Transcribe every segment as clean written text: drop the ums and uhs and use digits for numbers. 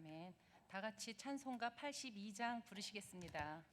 아멘. 다 같이 찬송가 82장 부르시겠습니다.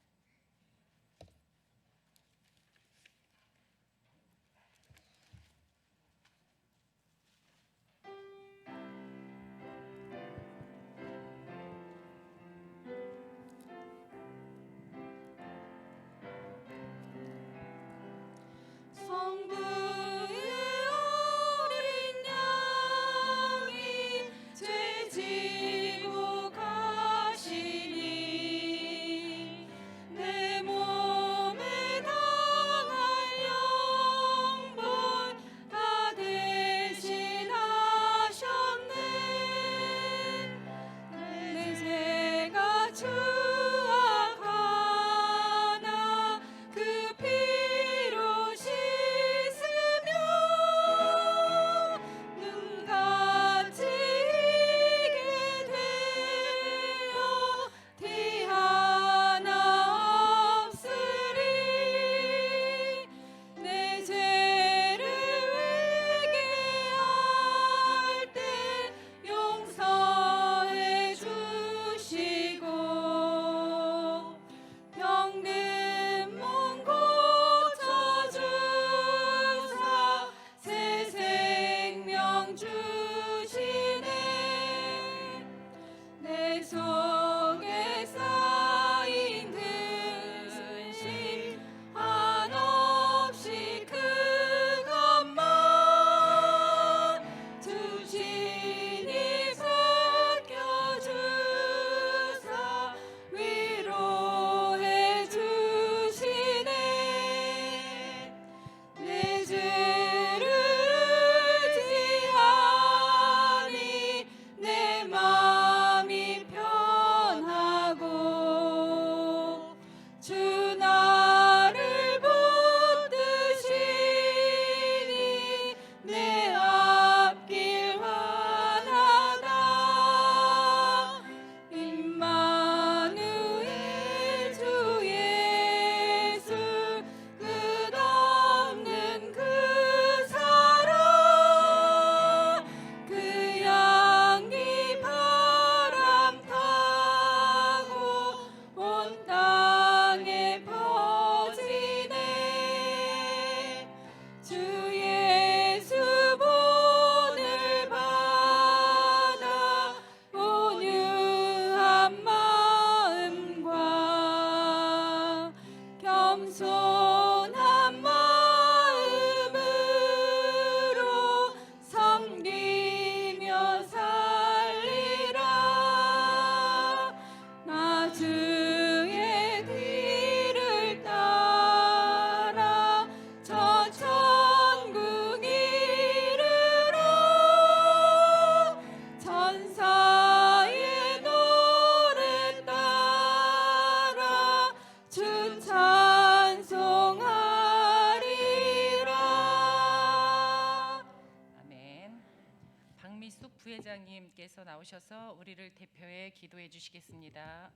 부회장님께서 나오셔서 우리를 대표해 기도해 주시겠습니다.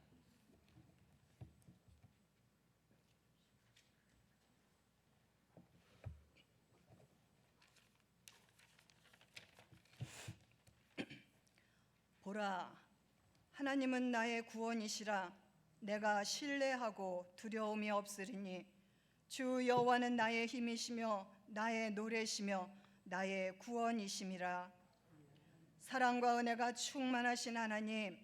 보라, 하나님은 나의 구원이시라. 내가 신뢰하고 두려움이 없으리니 주 여호와는 나의 힘이시며 나의 노래시며 나의 구원이심이라. 사랑과 은혜가 충만하신 하나님,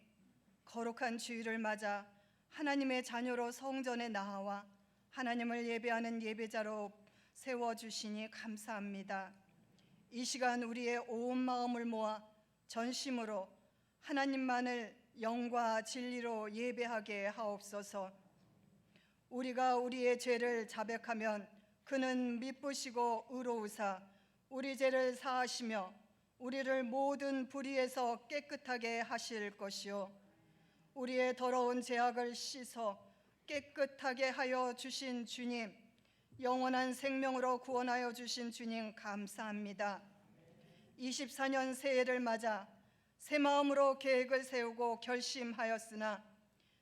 거룩한 주일을 맞아 하나님의 자녀로 성전에 나아와 하나님을 예배하는 예배자로 세워주시니 감사합니다. 이 시간 우리의 온 마음을 모아 전심으로 하나님만을 영과 진리로 예배하게 하옵소서. 우리가 우리의 죄를 자백하면 그는 미쁘시고 의로우사 우리 죄를 사하시며 우리를 모든 불의에서 깨끗하게 하실 것이요, 우리의 더러운 죄악을 씻어 깨끗하게 하여 주신 주님, 영원한 생명으로 구원하여 주신 주님 감사합니다. 24년 새해를 맞아 새 마음으로 계획을 세우고 결심하였으나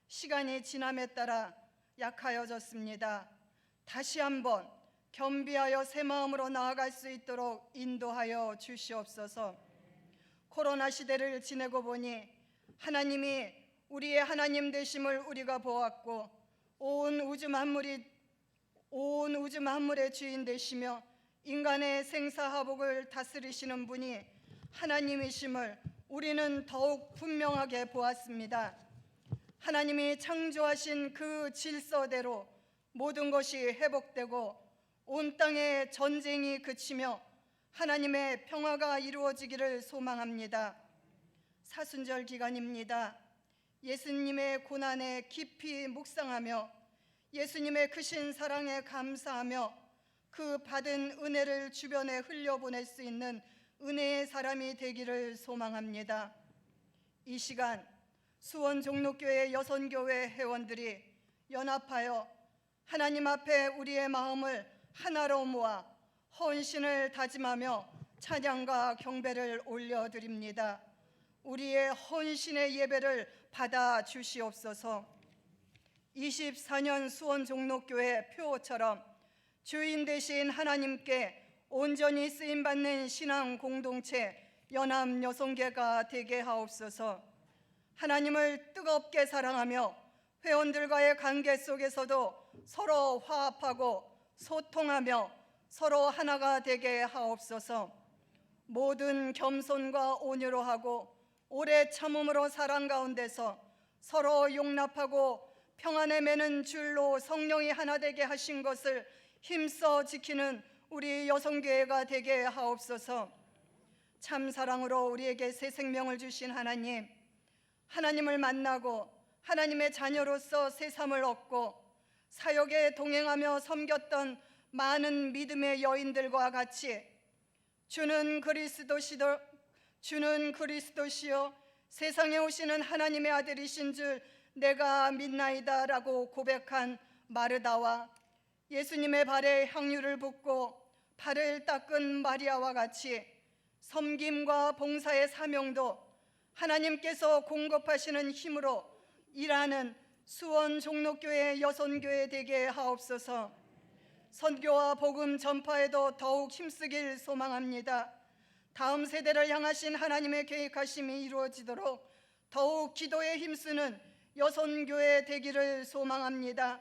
시간이 지남에 따라 약하여졌습니다. 다시 한번 겸비하여 새 마음으로 나아갈 수 있도록 인도하여 주시옵소서. 코로나 시대를 지내고 보니 하나님이 우리의 하나님 되심을 우리가 보았고 온 우주 만물의 주인 되시며 인간의 생사화복을 다스리시는 분이 하나님이심을 우리는 더욱 분명하게 보았습니다. 하나님이 창조하신 그 질서대로 모든 것이 회복되고 온 땅의 전쟁이 그치며 하나님의 평화가 이루어지기를 소망합니다. 사순절 기간입니다. 예수님의 고난에 깊이 묵상하며 예수님의 크신 사랑에 감사하며 그 받은 은혜를 주변에 흘려보낼 수 있는 은혜의 사람이 되기를 소망합니다. 이 시간 수원 종로교회 여선교회 회원들이 연합하여 하나님 앞에 우리의 마음을 하나로 모아 헌신을 다짐하며 찬양과 경배를 올려드립니다. 우리의 헌신의 예배를 받아 주시옵소서. 24년 수원 종로교회 표처럼 주인 되신 하나님께 온전히 쓰임받는 신앙 공동체 연합여성계가 되게 하옵소서. 하나님을 뜨겁게 사랑하며 회원들과의 관계 속에서도 서로 화합하고 소통하며 서로 하나가 되게 하옵소서. 모든 겸손과 온유로 하고 오래 참음으로 사랑 가운데서 서로 용납하고 평안에 매는 줄로 성령이 하나 되게 하신 것을 힘써 지키는 우리 여성교회가 되게 하옵소서. 참 사랑으로 우리에게 새 생명을 주신 하나님, 하나님을 만나고 하나님의 자녀로서 새 삶을 얻고 사역에 동행하며 섬겼던 많은 믿음의 여인들과 같이 주는 그리스도시요 세상에 오시는 하나님의 아들이신 줄 내가 믿나이다 라고 고백한 마르다와 예수님의 발에 향유를 붓고 발을 닦은 마리아와 같이 섬김과 봉사의 사명도 하나님께서 공급하시는 힘으로 일하는 수원 종로교회 여선교회 되게 하옵소서. 선교와 복음 전파에도 더욱 힘쓰길 소망합니다. 다음 세대를 향하신 하나님의 계획하심이 이루어지도록 더욱 기도에 힘쓰는 여선교회 되기를 소망합니다.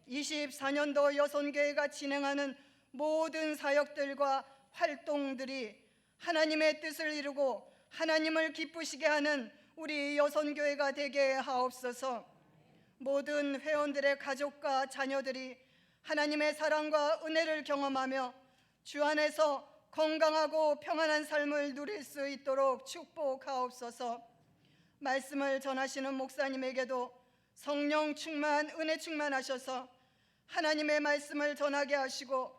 24년도 여선교회가 진행하는 모든 사역들과 활동들이 하나님의 뜻을 이루고 하나님을 기쁘시게 하는 우리 여선교회가 되게 하옵소서. 모든 회원들의 가족과 자녀들이 하나님의 사랑과 은혜를 경험하며 주 안에서 건강하고 평안한 삶을 누릴 수 있도록 축복하옵소서. 말씀을 전하시는 목사님에게도 성령 충만, 은혜 충만하셔서 하나님의 말씀을 전하게 하시고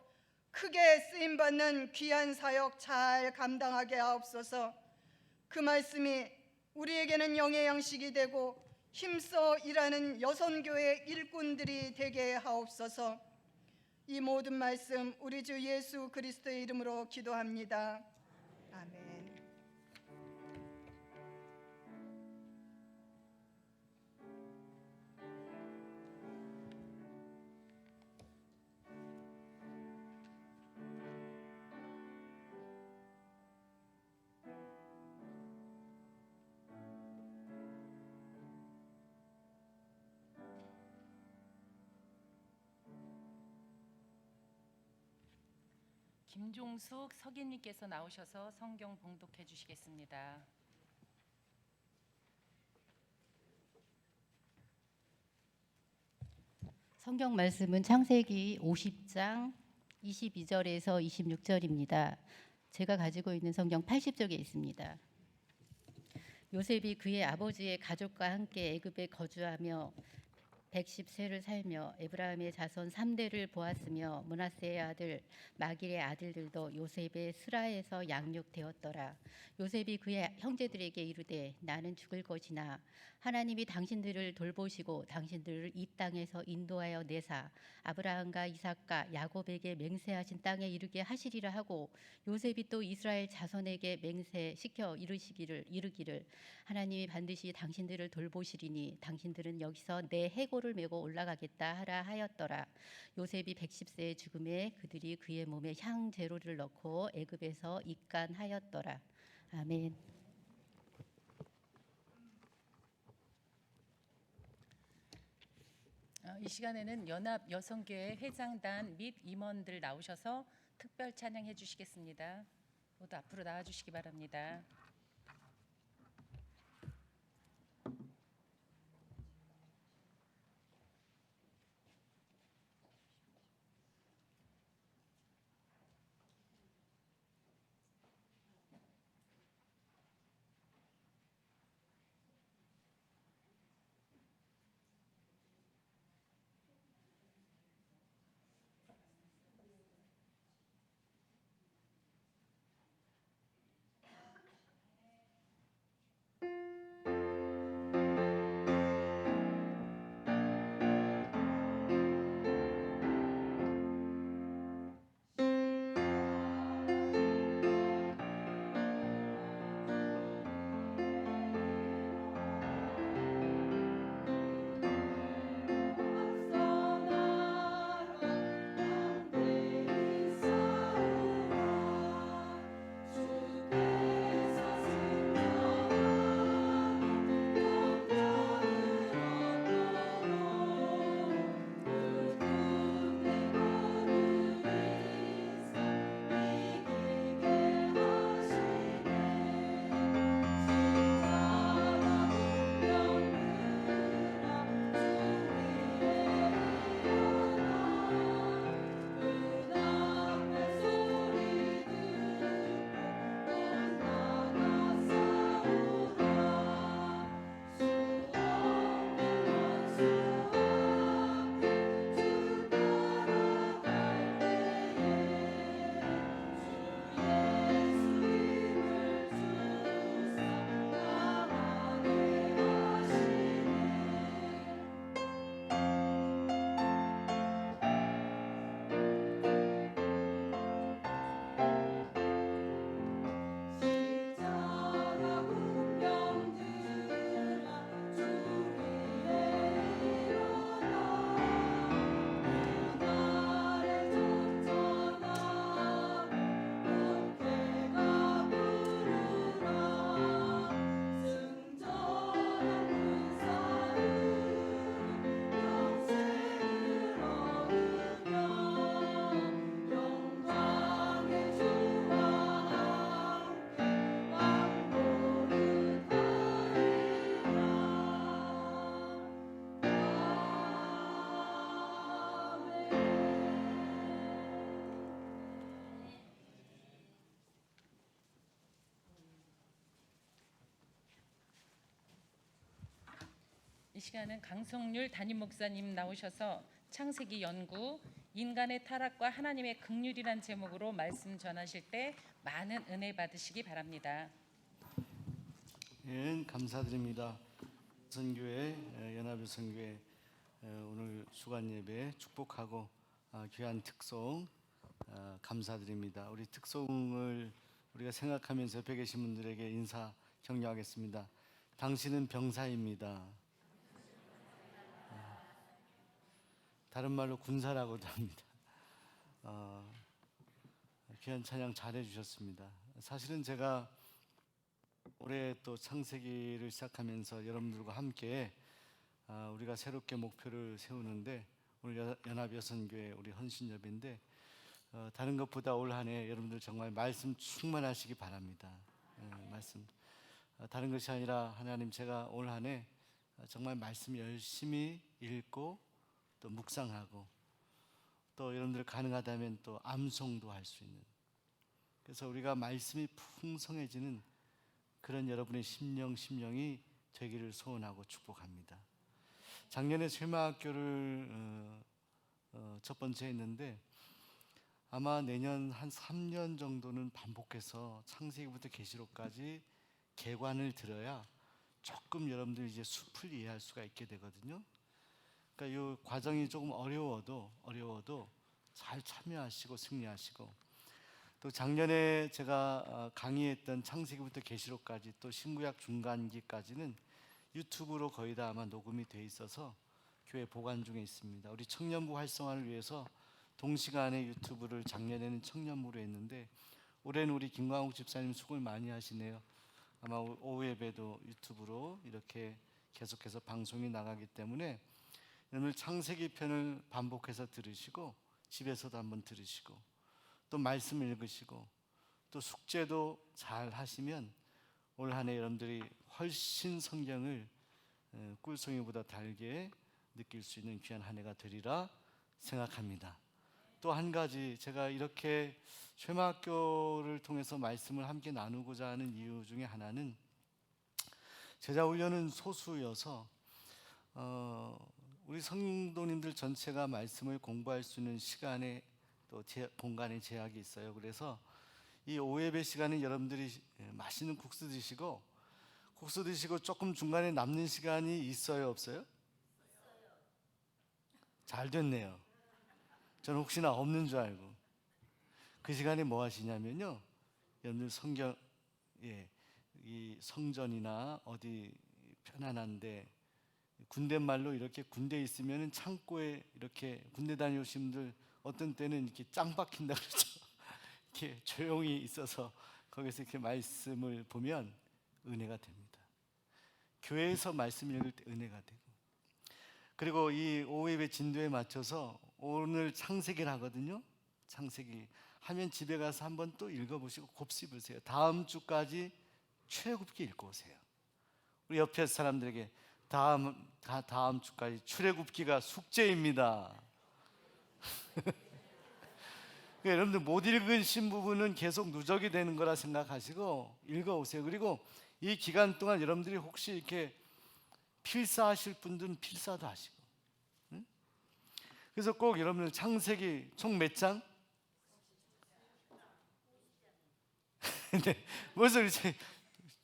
크게 쓰임받는 귀한 사역 잘 감당하게 하옵소서. 그 말씀이 우리에게는 영의 양식이 되고 힘써 일하는 여선교회 일꾼들이 되게 하옵소서. 이 모든 말씀 우리 주 예수 그리스도의 이름으로 기도합니다. 아멘. 김종숙 석인님께서 나오셔서 성경 봉독해 주시겠습니다. 성경 말씀은 창세기 50장 22절에서 26절입니다. 제가 가지고 있는 성경 80쪽에 있습니다. 요셉이 그의 아버지의 가족과 함께 애굽에 거주하며 110세를 살며 에브라임의 자손 3대를 보았으며 므낫세의 아들 마길의 아들들도 요셉의 스라에서 양육되었더라. 요셉이 그의 형제들에게 이르되 나는 죽을 것이나 하나님이 당신들을 돌보시고 당신들을 이 땅에서 인도하여 내사 아브라함과 이삭과 야곱에게 맹세하신 땅에 이르게 하시리라 하고 요셉이 또 이스라엘 자손에게 맹세시켜 이르기를 하나님이 반드시 당신들을 돌보시리니 당신들은 여기서 내 해골을 메고 올라가겠다 하라 하였더라. 요셉이 110세의 죽음에 그들이 그의 몸에 향제로를 넣고 애굽에서 입간하였더라. 아멘. 이 시간에는 연합 여성교회 회장단 및 임원들 나오셔서 특별 찬양해 주시겠습니다. 모두 앞으로 나와 주시기 바랍니다. 이 시간은 강성률 담임 목사님 나오셔서 창세기 연구 인간의 타락과 하나님의 긍휼이란 제목으로 말씀 전하실 때 많은 은혜 받으시기 바랍니다. 예, 감사드립니다. 선교회 연합여성교회 오늘 주간 예배 축복하고 귀한 특송 감사드립니다. 우리 특송을 우리가 생각하면서 옆에 계신 분들에게 인사 격려하겠습니다. 당신은 병사입니다. 다른 말로 군사라고도 합니다. 귀한 찬양 잘해 주셨습니다. 사실은 제가 올해 또 창세기를 시작하면서 여러분들과 함께 우리가 새롭게 목표를 세우는데 오늘 연합여성교회 우리 헌신협인데 다른 것보다 올 한 해 여러분들 정말 말씀 충만하시기 바랍니다. 말씀 다른 것이 아니라 하나님 제가 올 한 해 정말 말씀 열심히 읽고 또 묵상하고 또 여러분들 가능하다면 또 암송도 할 수 있는, 그래서 우리가 말씀이 풍성해지는 그런 여러분의 심령이 되기를 소원하고 축복합니다. 작년에 쇠마학교를 첫 번째 했는데 아마 내년 한 3년 정도는 반복해서 창세기부터 계시록까지 개관을 들어야 조금 여러분들이 이제 숲을 이해할 수가 있게 되거든요. 그러니까 이 과정이 조금 어려워도 잘 참여하시고 승리하시고, 또 작년에 제가 강의했던 창세기부터 계시록까지 또 신구약 중간기까지는 유튜브로 거의 다 아마 녹음이 돼 있어서 교회 보관 중에 있습니다. 우리 청년부 활성화를 위해서 동시간에 유튜브를 작년에는 청년부로 했는데 올해는 우리 김광욱 집사님 수고를 많이 하시네요. 아마 오후 예배도 유튜브로 이렇게 계속해서 방송이 나가기 때문에 오늘 창세기 편을 반복해서 들으시고 집에서도 한번 들으시고 또 말씀 읽으시고 또 숙제도 잘 하시면 올 한 해 여러분들이 훨씬 성경을 꿀송이보다 달게 느낄 수 있는 귀한 한 해가 되리라 생각합니다. 또 한 가지, 제가 이렇게 쉐마학교를 통해서 말씀을 함께 나누고자 하는 이유 중에 하나는 제자훈련은 소수여서 우리 성도님들 전체가 말씀을 공부할 수 있는 시간에 또 공간에 제약이 있어요. 그래서 이 오예배 시간에 여러분들이 맛있는 국수 드시고 조금 중간에 남는 시간이 있어요, 없어요? 잘 됐네요. 저는 혹시나 없는 줄 알고. 그 시간에 뭐 하시냐면요, 여러분들 성경, 이 성전이나 어디 편안한데, 군대 말로 이렇게 군대 있으면 창고에 이렇게 군대 다녀오신 분들 어떤 때는 이렇게 짱 박힌다 그러죠. 이렇게 조용히 있어서 거기서 이렇게 말씀을 보면 은혜가 됩니다. 교회에서 말씀 읽을 때 은혜가 되고, 그리고 이 오후예배 진도에 맞춰서 오늘 창세기를 하거든요. 창세기 하면 집에 가서 한번 또 읽어보시고 곱씹으세요. 다음 주까지 출애굽기 읽고 오세요. 우리 옆에 사람들에게 다음 주까지 출애굽기가 숙제입니다. 여러분들 못 읽으신 부분은 계속 누적이 되는 거라 생각하시고 읽어오세요. 그리고 이 기간 동안 여러분들이 혹시 이렇게 필사하실 분들은 필사도 하시고, 응? 그래서 꼭 여러분들 창세기 총 몇 장? 근데 벌써 이제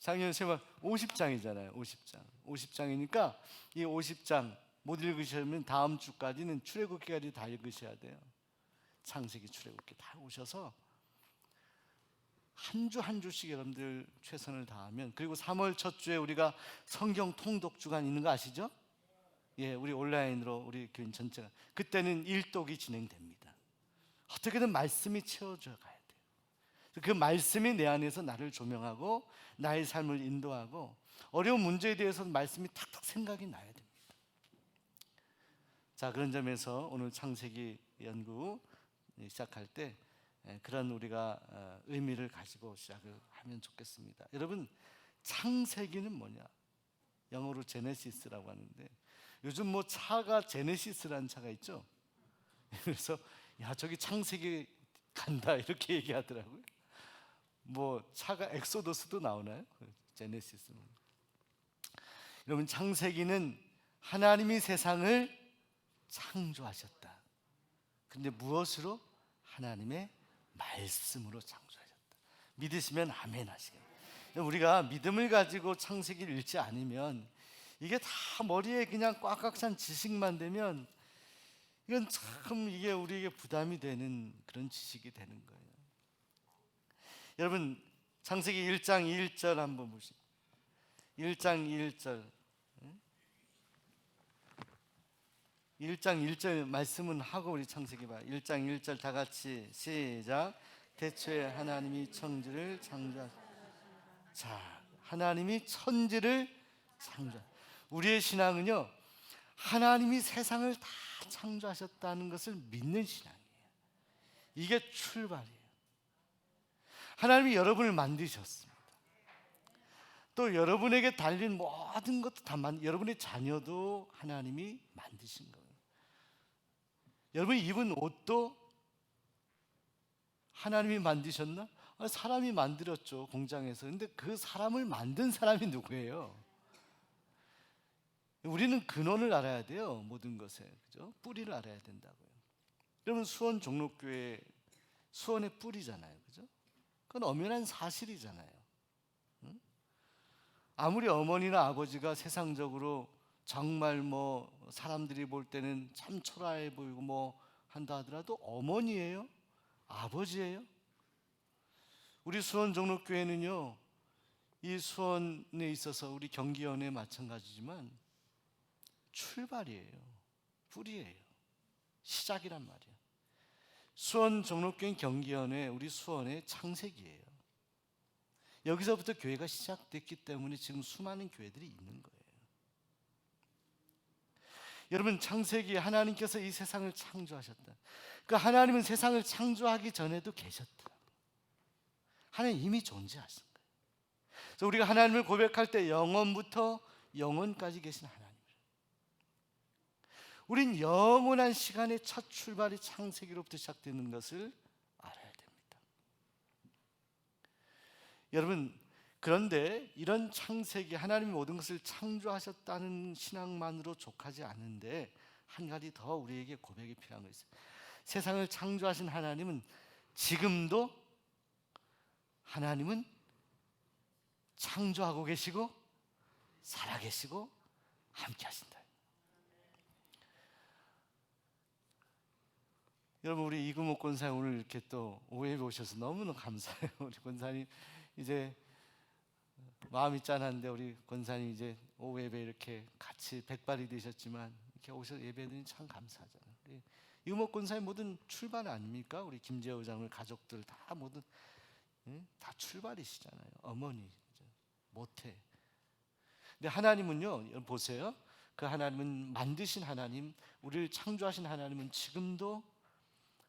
작년 세만 50장이잖아요. 50장이니까 이 50장 못 읽으시면 다음 주까지는 출애굽기까지 다 읽으셔야 돼요. 창세기, 출애굽기 다 오셔서 한 주 한 주씩 여러분들 최선을 다하면, 그리고 3월 첫 주에 우리가 성경 통독 주간 있는 거 아시죠? 예, 우리 온라인으로 우리 교인 전체가 그때는 일독이 진행됩니다. 어떻게든 말씀이 채워져 가야 돼요. 그 말씀이 내 안에서 나를 조명하고 나의 삶을 인도하고 어려운 문제에 대해서 말씀이 탁탁 생각이 나야 됩니다. 자, 그런 점에서 오늘 창세기 연구 시작할 때 그런 우리가 의미를 가지고 시작을 하면 좋겠습니다. 여러분, 창세기는 뭐냐? 영어로 제네시스라고 하는데, 요즘 뭐 차가 제네시스라는 차가 있죠. 그래서 야, 저기 창세기 간다 이렇게 얘기하더라고요. 뭐 차가 엑소더스도 나오나요? 제네시스는. 여러분, 창세기는 하나님이 세상을 창조하셨다. 근데 무엇으로? 하나님의 말씀으로 창조하셨다. 믿으시면 아멘 하시겠습니다. 우리가 믿음을 가지고 창세기를 읽지 않으면, 이게 다 머리에 그냥 꽉꽉 찬 지식만 되면 이건 참 이게 우리에게 부담이 되는 그런 지식이 되는 거예요. 여러분, 창세기 1장 1절 한번 보시죠. 1장 1절 1장 1절 말씀은 하고 우리 창세기 봐. 1장 1절 다 같이 시작. 태초에 하나님이 천지를 창조하셨다. 자, 하나님이 천지를 창조. 우리의 신앙은요, 하나님이 세상을 다 창조하셨다는 것을 믿는 신앙이에요. 이게 출발이에요. 하나님이 여러분을 만드셨습니다. 또 여러분에게 달린 모든 것도 다 여러분의 자녀도 하나님이 만드신 거예요. 여러분이 입은 옷도 하나님이 만드셨나? 사람이 만들었죠, 공장에서. 근데 그 사람을 만든 사람이 누구예요? 우리는 근원을 알아야 돼요, 모든 것에. 그죠? 뿌리를 알아야 된다고요. 여러분, 수원 종로교회 수원의 뿌리잖아요, 그죠? 그건 엄연한 사실이잖아요. 응? 아무리 어머니나 아버지가 세상적으로 정말 뭐 사람들이 볼 때는 참 초라해 보이고 뭐 한다 하더라도 어머니예요? 아버지예요? 우리 수원 종로교회는요, 이 수원에 있어서 우리 경기연에 마찬가지지만 출발이에요. 뿌리예요. 시작이란 말이에요. 수원 종로교회 경기연에 우리 수원의 창세기예요. 여기서부터 교회가 시작됐기 때문에 지금 수많은 교회들이 있는 거예요. 여러분, 창세기 하나님께서 이 세상을 창조하셨다. 그 하나님은 세상을 창조하기 전에도 계셨다. 하나님 이미 존재하신 거예요. 그래서 우리가 하나님을 고백할 때 영원부터 영원까지 계신 하나님, 우린 영원한 시간의 첫 출발이 창세기로부터 시작되는 것을 알아야 됩니다. 여러분, 그런데 이런 창세기, 하나님이 모든 것을 창조하셨다는 신앙만으로 족하지 않은데 한 가지 더 우리에게 고백이 필요한 것이 있어요. 세상을 창조하신 하나님은 지금도 하나님은 창조하고 계시고 살아계시고 함께 하신다. 여러분, 우리 이금옥 권사님 오늘 이렇게 또 오해에 오셔서 너무너무 감사해요. 우리 권사님 이제 마음이 짠한데 우리 권사님 이제 오후 예배 이렇게 같이 백발이 되셨지만 이렇게 오셔서 예배드리니 참 감사하잖아요. 이금옥 권사님 모든 출발 아닙니까? 우리 김재호 장로의 가족들 다 모든 다 출발이시잖아요. 어머니 모태. 근데 하나님은요, 여러분 보세요. 그 하나님은 만드신 하나님, 우리를 창조하신 하나님은 지금도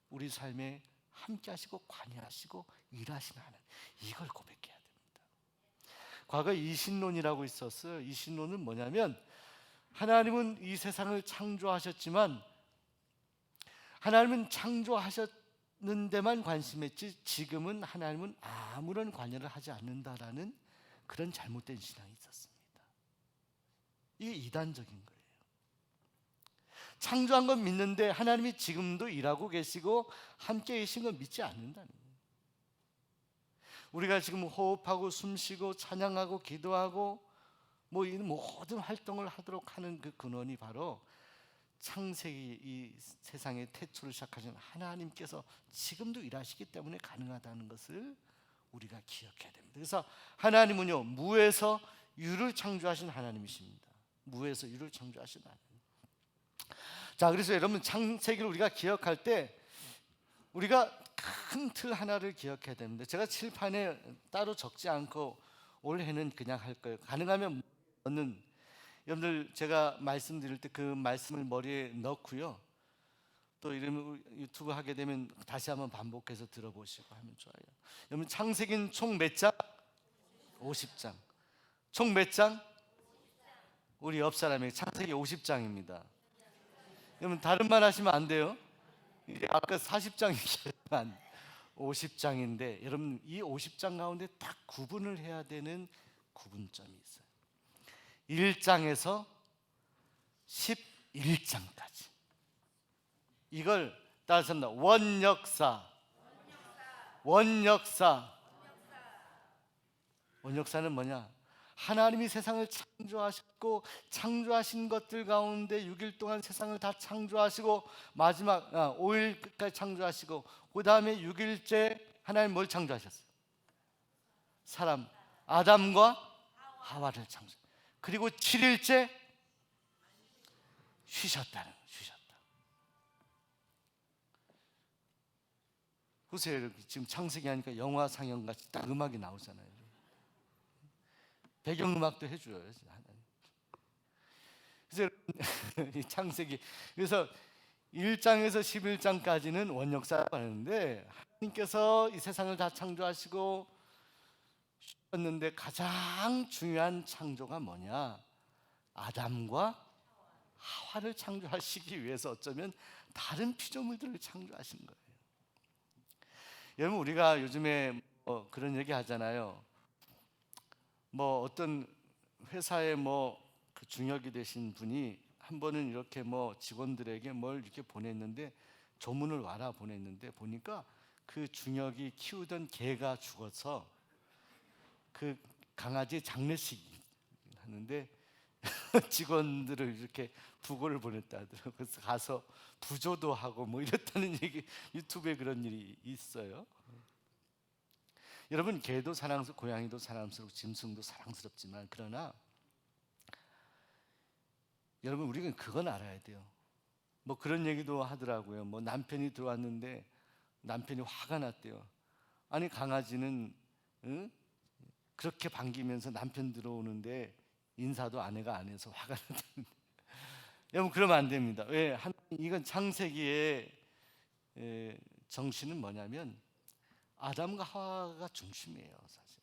우리 삶에 함께 하시고 관여하시고 일하시는 하나님, 이걸 고백해야 됩니다. 과거에 이신론이라고 있었어요. 이신론은 뭐냐면 하나님은 이 세상을 창조하셨지만 하나님은 창조하셨는 데만 관심했지 지금은 하나님은 아무런 관여를 하지 않는다라는 그런 잘못된 신앙이 있었습니다. 이게 이단적인 거예요. 창조한 건 믿는데 하나님이 지금도 일하고 계시고 함께 계신 건 믿지 않는다는 거예요. 우리가 지금 호흡하고 숨쉬고 찬양하고 기도하고 뭐 이 모든 활동을 하도록 하는 그 근원이 바로 창세기 이 세상의 태초를 시작하신 하나님께서 지금도 일하시기 때문에 가능하다는 것을 우리가 기억해야 됩니다. 그래서 하나님은요, 무에서 유를 창조하신 하나님이십니다. 무에서 유를 창조하신 하나님. 자, 그래서 여러분, 창세기를 우리가 기억할 때 우리가 큰 틀 하나를 기억해야 됩니다. 제가 칠판에 따로 적지 않고 올해는 그냥 할 거예요. 가능하면 넣는, 여러분들 제가 말씀드릴 때 그 말씀을 머리에 넣고요. 또 이러면 유튜브 하게 되면 다시 한번 반복해서 들어보시고 하면 좋아요. 여러분, 창세기는 총 몇 장? 50장. 총 몇 장? 우리 옆 사람에게 창세기 50장입니다. 여러분, 다른 말 하시면 안 돼요. 아까 40장이지만 50장인데 여러분, 이 50장 가운데 딱 구분을 해야 되는 구분점이 있어요. 1장에서 11장까지. 이걸 따라서 원역사. 원역사는 뭐냐? 하나님이 세상을 창조하셨고 창조하신 것들 가운데 6일 동안 세상을 다 창조하시고 마지막 5일 끝까지 창조하시고 그 다음에 6일째 하나님 뭘 창조하셨어요? 사람 아담과 하와를 창조. 그리고 7일째 쉬셨다. 보세요, 지금 창세기 하니까 영화 상영같이 딱 음악이 나오잖아요. 배경음악도 해줘요. 그래서 이 창세기, 그래서 1장에서 11장까지는 원역사라고 하는데 하나님께서 이 세상을 다 창조하시고 쉬었는데 가장 중요한 창조가 뭐냐? 아담과 하와를 창조하시기 위해서 어쩌면 다른 피조물들을 창조하신 거예요. 여러분, 우리가 요즘에 그런 얘기 하잖아요. 뭐 어떤 회사에 그 중역이 되신 분이 한 번은 이렇게 직원들에게 뭘 이렇게 보냈는데 조문을 와라 보냈는데 보니까 그 중역이 키우던 개가 죽어서 그 강아지 장례식 하는데 직원들을 이렇게 부고를 보냈다 하더라고요. 그래서 가서 부조도 하고 이랬다는 얘기, 유튜브에 그런 일이 있어요. 여러분, 개도 사랑스럽고 고양이도 사랑스럽고 짐승도 사랑스럽지만 그러나 여러분, 우리는 그건 알아야 돼요. 그런 얘기도 하더라고요. 남편이 들어왔는데 남편이 화가 났대요. 아니, 강아지는 그렇게 반기면서 남편 들어오는데 인사도 아내가 안 해서 화가 났다는데 여러분 그러면 안 됩니다. 왜? 이건 창세기의 정신은 뭐냐면 아담과 하와가 중심이에요. 사실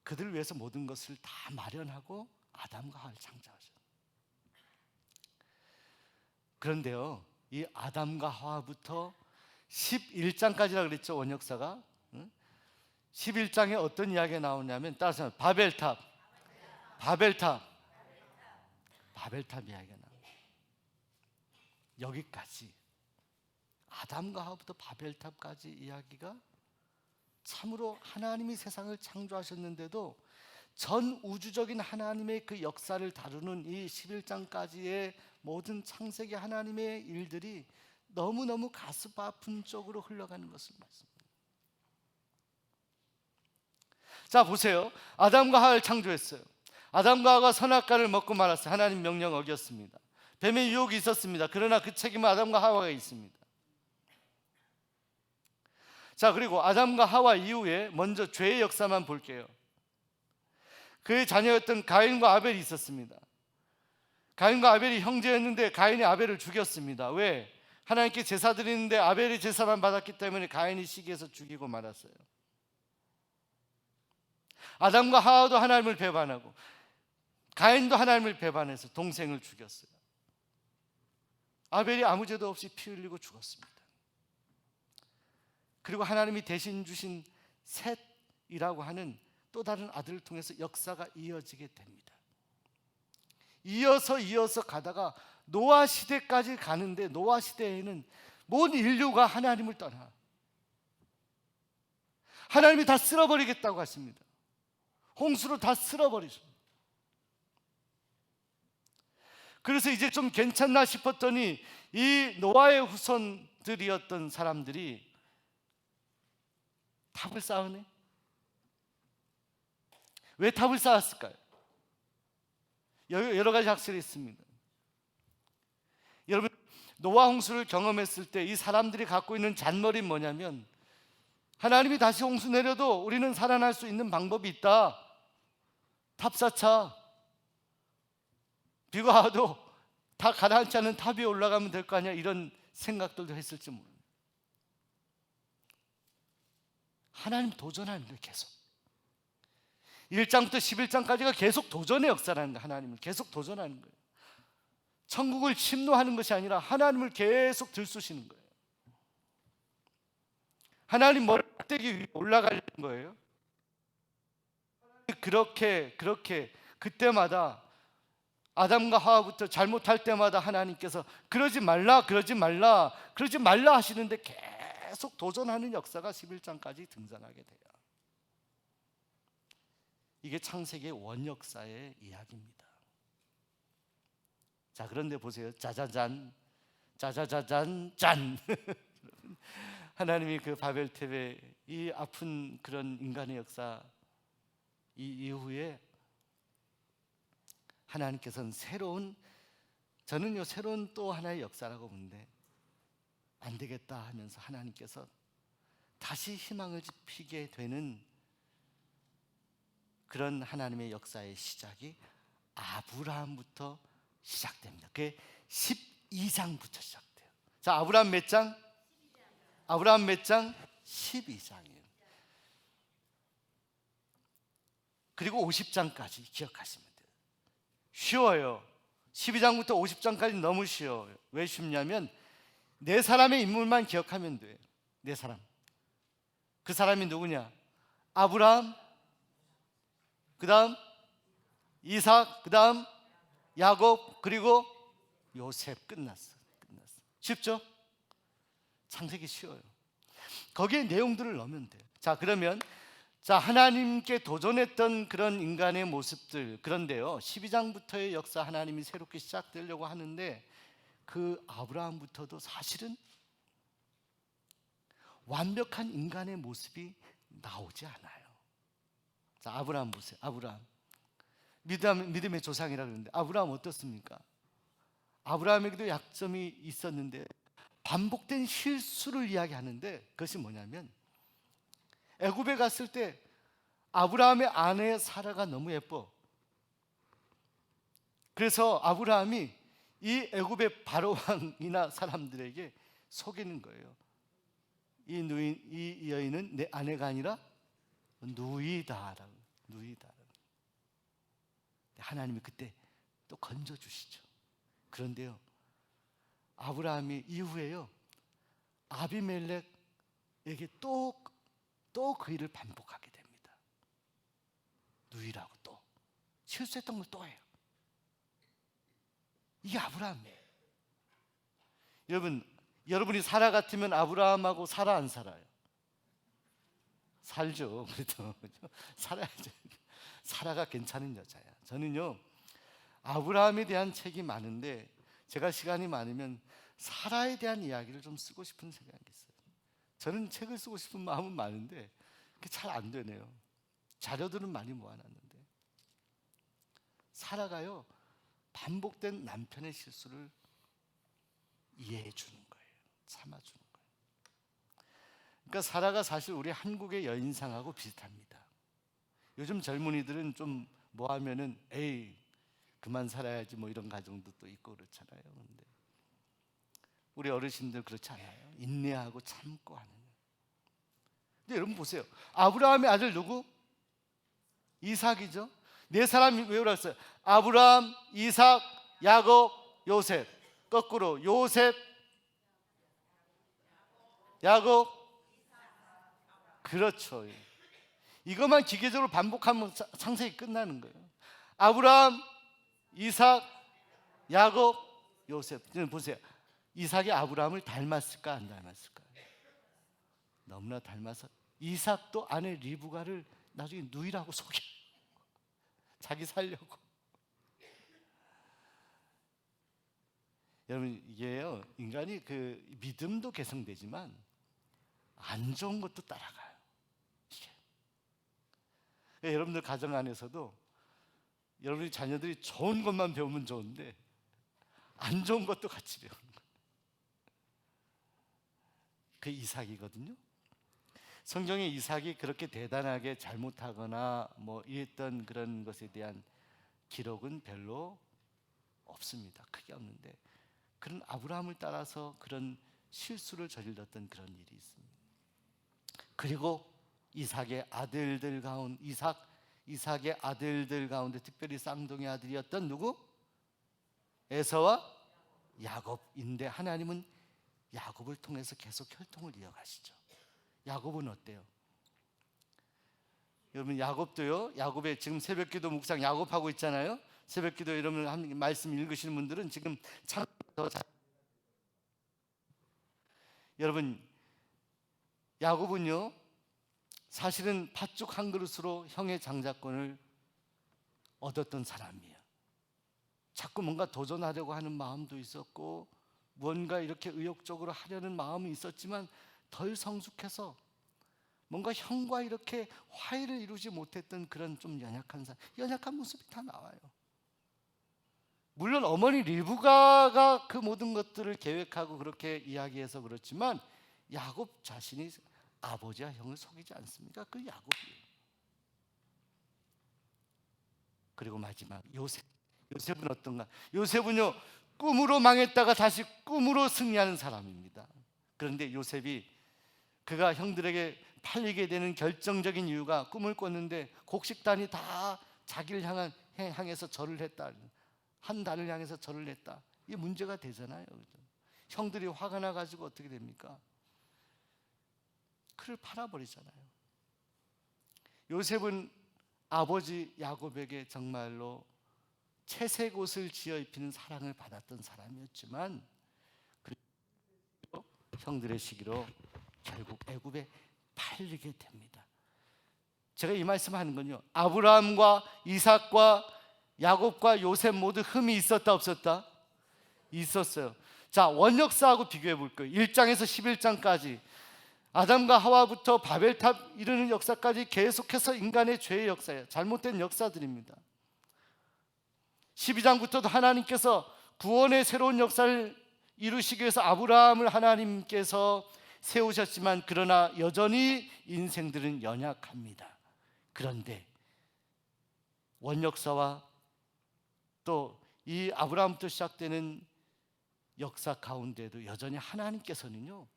그들을 위해서 모든 것을 다 마련하고 아담과 하와를 창조하죠. 그런데요, 이 아담과 하와부터 11장까지라 그랬죠, 원역사가. 11장에 어떤 이야기가 나오냐면 따라서 바벨탑 이야기가 나와요. 여기까지 아담과 하와부터 바벨탑까지 이야기가 참으로 하나님이 세상을 창조하셨는데도 전 우주적인 하나님의 그 역사를 다루는 이 11장까지의 모든 창세기 하나님의 일들이 너무너무 가슴 아픈 쪽으로 흘러가는 것을 말씀합니다. 자 보세요. 아담과 하와를 창조했어요. 아담과 하와가 선악과를 먹고 말았어요. 하나님 명령 어겼습니다. 뱀의 유혹이 있었습니다. 그러나 그 책임은 아담과 하와가 있습니다. 자 그리고 아담과 하와 이후에 먼저 죄의 역사만 볼게요. 그의 자녀였던 가인과 아벨이 있었습니다. 가인과 아벨이 형제였는데 가인이 아벨을 죽였습니다. 왜? 하나님께 제사 드리는데 아벨이 제사만 받았기 때문에 가인이 시기해서 죽이고 말았어요. 아담과 하와도 하나님을 배반하고 가인도 하나님을 배반해서 동생을 죽였어요. 아벨이 아무 죄도 없이 피 흘리고 죽었습니다. 그리고 하나님이 대신 주신 셋이라고 하는 또 다른 아들을 통해서 역사가 이어지게 됩니다. 이어서 가다가 노아 시대까지 가는데 노아 시대에는 모든 인류가 하나님을 떠나 하나님이 다 쓸어버리겠다고 하십니다. 홍수로 다 쓸어버리죠. 그래서 이제 좀 괜찮나 싶었더니 이 노아의 후손들이었던 사람들이 탑을 쌓으네. 왜 탑을 쌓았을까요? 여러 가지 학설이 있습니다. 여러분 노아 홍수를 경험했을 때 이 사람들이 갖고 있는 잔머리는 뭐냐면 하나님이 다시 홍수 내려도 우리는 살아날 수 있는 방법이 있다. 탑 쌓자. 비가 와도 다 가라앉지 않은 탑 위에 올라가면 될 거 아니야. 이런 생각들도 했을지 모릅니다. 하나님 도전하는 거예요. 계속 1장부터 11장까지가 계속 도전의 역사라는 거예요. 하나님을 계속 도전하는 거예요. 천국을 침노하는 것이 아니라 하나님을 계속 들쑤시는 거예요. 하나님 머리떼기 위에 올라가려는 거예요. 그렇게 그때마다 아담과 하와부터 잘못할 때마다 하나님께서 그러지 말라 하시는데 계속 도전하는 역사가 11장까지 등장하게 돼요. 이게 창세기의 원역사의 이야기입니다. 자 그런데 보세요. 짜자잔 짠 하나님이 그 바벨탑의 이 아픈 그런 인간의 역사 이 이후에 하나님께서는 저는요 새로운 또 하나의 역사라고 보는데 안 되겠다 하면서 하나님께서 다시 희망을 지피게 되는 그런 하나님의 역사의 시작이 아브라함부터 시작됩니다. 그게 12장부터 시작돼요. 자 아브라함 몇 장? 아브라함 몇 장? 12장이에요. 그리고 50장까지 기억하시면 돼요. 쉬워요. 12장부터 50장까지 너무 쉬워요. 왜 쉽냐면 네 사람의 인물만 기억하면 돼요. 네 사람. 그 사람이 누구냐? 아브라함, 그 다음 이삭, 그 다음 야곱, 그리고 요셉. 끝났어. 쉽죠? 창세기 쉬워요. 거기에 내용들을 넣으면 돼요. 자 그러면 하나님께 도전했던 그런 인간의 모습들, 그런데요 12장부터의 역사 하나님이 새롭게 시작되려고 하는데 그 아브라함부터도 사실은 완벽한 인간의 모습이 나오지 않아요. 자 아브라함 보세요. 아브라함 믿음의 조상이라 그러는데 아브라함 어떻습니까? 아브라함에게도 약점이 있었는데 반복된 실수를 이야기하는데 그것이 뭐냐면 애굽에 갔을 때 아브라함의 아내 사라가 너무 예뻐. 그래서 아브라함이 이 애굽의 바로왕이나 사람들에게 속이는 거예요. 이 여인은 내 아내가 아니라 누이다라고. 누이다. 하나님이 그때 또 건져 주시죠. 그런데요, 아브라함이 이후에요, 아비멜렉에게 또 그 일을 반복하게 됩니다. 누이라고 또 실수했던 걸 또 해요. 이게 아브라함이에요. 여러분이 사라 같으면 아브라함하고 살아 안 살아요? 살죠. 그래도 살아야죠. 사라가 괜찮은 여자야. 저는요, 아브라함에 대한 책이 많은데 제가 시간이 많으면 사라에 대한 이야기를 좀 쓰고 싶은 생각이 있어요. 저는 책을 쓰고 싶은 마음은 많은데 그게 잘 안 되네요. 자료들은 많이 모아놨는데 사라가요, 반복된 남편의 실수를 이해해 주는 거예요. 참아주는 거예요. 그러니까 사라가 사실 우리 한국의 여인상하고 비슷합니다. 요즘 젊은이들은 좀 뭐 하면은 에이 그만 살아야지 뭐 이런 가정도 또 있고 그렇잖아요. 근데 우리 어르신들 그렇지 않아요. 인내하고 참고 하는. 근데 여러분 보세요. 아브라함의 아들 누구? 이삭이죠. 네 사람이 외우라 했어요. 아브라함, 이삭, 야곱, 요셉. 거꾸로 요셉, 야곱. 그렇죠. 이것만 기계적으로 반복하면 창세기 끝나는 거예요. 아브라함, 이삭, 야곱, 요셉. 보세요. 이삭이 아브라함을 닮았을까 안 닮았을까? 너무나 닮아서 이삭도 아내 리브가를 나중에 누이라고 속여. 자기 살려고. 여러분 이게요, 인간이 그 믿음도 개성되지만 안 좋은 것도 따라가요. 이게. 여러분들 가정 안에서도 여러분의 자녀들이 좋은 것만 배우면 좋은데 안 좋은 것도 같이 배우는 거예요. 그 이삭이거든요. 성경에 이삭이 그렇게 대단하게 잘못하거나 뭐 이랬던 그런 것에 대한 기록은 별로 없습니다. 크게 없는데 그런 아브라함을 따라서 그런 실수를 저질렀던 그런 일이 있습니다. 그리고 이삭의 아들들 가운데 특별히 쌍둥이 아들이었던 누구? 에서와 야곱인데 하나님은 야곱을 통해서 계속 혈통을 이어가시죠. 야곱은 어때요? 여러분 야곱도요. 야곱의 지금 새벽기도 묵상 야곱하고 있잖아요. 새벽기도 여러분 한 말씀 읽으시는 분들은 지금 참 더 잘. 여러분 야곱은요, 사실은 팥죽 한 그릇으로 형의 장자권을 얻었던 사람이에요. 자꾸 뭔가 도전하려고 하는 마음도 있었고 무언가 이렇게 의욕적으로 하려는 마음이 있었지만 덜 성숙해서 뭔가 형과 이렇게 화해를 이루지 못했던 그런 좀 연약한 모습이 다 나와요. 물론 어머니 리브가가 그 모든 것들을 계획하고 그렇게 이야기해서 그렇지만 야곱 자신이 아버지와 형을 속이지 않습니까? 그 야곱이에요. 그리고 마지막 요셉은 어떤가? 요셉은요, 꿈으로 망했다가 다시 꿈으로 승리하는 사람입니다. 그런데 요셉이 그가 형들에게 팔리게 되는 결정적인 이유가 꿈을 꿨는데 곡식단이 다 자기를 향해서 절을 했다. 한 단을 향해서 절을 했다. 이게 문제가 되잖아요. 형들이 화가 나가지고 어떻게 됩니까? 그를 팔아버리잖아요. 요셉은 아버지 야곱에게 정말로 채색 옷을 지어 입히는 사랑을 받았던 사람이었지만 그리고 형들의 시기로 결국 애굽에 팔리게 됩니다. 제가 이 말씀하는 건요, 아브라함과 이삭과 야곱과 요셉 모두 흠이 있었다 없었다? 있었어요. 자, 원역사하고 비교해 볼 거예요. 1장에서 11장까지 아담과 하와부터 바벨탑 이르는 역사까지 계속해서 인간의 죄의 역사예요. 잘못된 역사들입니다. 12장부터도 하나님께서 구원의 새로운 역사를 이루시기 위해서 아브라함을 하나님께서 세우셨지만 그러나 여전히 인생들은 연약합니다. 그런데 원역사와 또 이 아브라함부터 시작되는 역사 가운데도 여전히 하나님께서는요,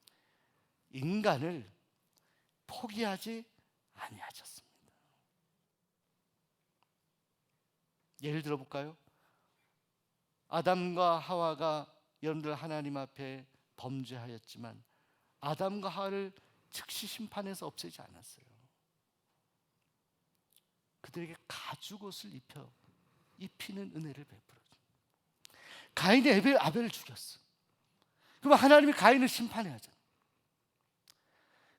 인간을 포기하지 아니하셨습니다. 예를 들어 볼까요? 아담과 하와가 여러분들 하나님 앞에 범죄하였지만 아담과 하와를 즉시 심판해서 없애지 않았어요. 그들에게 가죽옷을 입히는 은혜를 베풀어줘. 가인이 아벨을 죽였어. 그럼 하나님이 가인을 심판해야 하잖아요.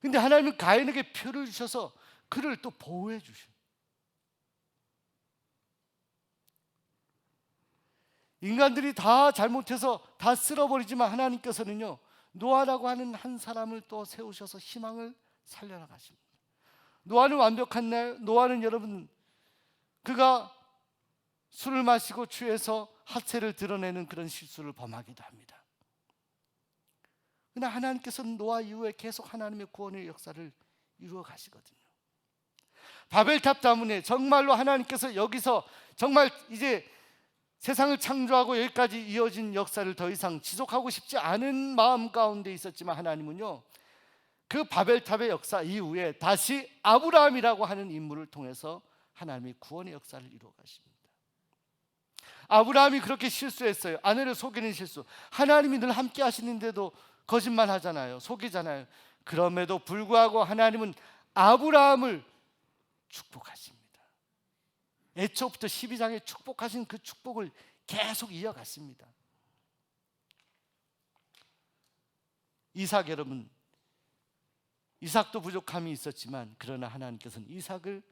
근데 하나님은 가인에게 표를 주셔서 그를 또 보호해 주셔. 인간들이 다 잘못해서 다 쓸어버리지만 하나님께서는요, 노아라고 하는 한 사람을 또 세우셔서 희망을 살려나가십니다. 노아는 완벽한 노아는 여러분, 그가 술을 마시고 취해서 하체를 드러내는 그런 실수를 범하기도 합니다. 그러나 하나님께서는 노아 이후에 계속 하나님의 구원의 역사를 이루어 가시거든요. 바벨탑 때문에 정말로 하나님께서 여기서 정말 이제 세상을 창조하고 여기까지 이어진 역사를 더 이상 지속하고 싶지 않은 마음 가운데 있었지만 하나님은요, 그 바벨탑의 역사 이후에 다시 아브라함이라고 하는 인물을 통해서 하나님의 구원의 역사를 이루어 가십니다. 아브라함이 그렇게 실수했어요. 아내를 속이는 실수. 하나님이 늘 함께 하시는데도 거짓말 하잖아요. 속이잖아요. 그럼에도 불구하고 하나님은 아브라함을 축복하십니다. 애초부터 12장에 축복하신 그 축복을 계속 이어갔습니다. 이삭 여러분, 이삭도 부족함이 있었지만 그러나 하나님께서는 이삭을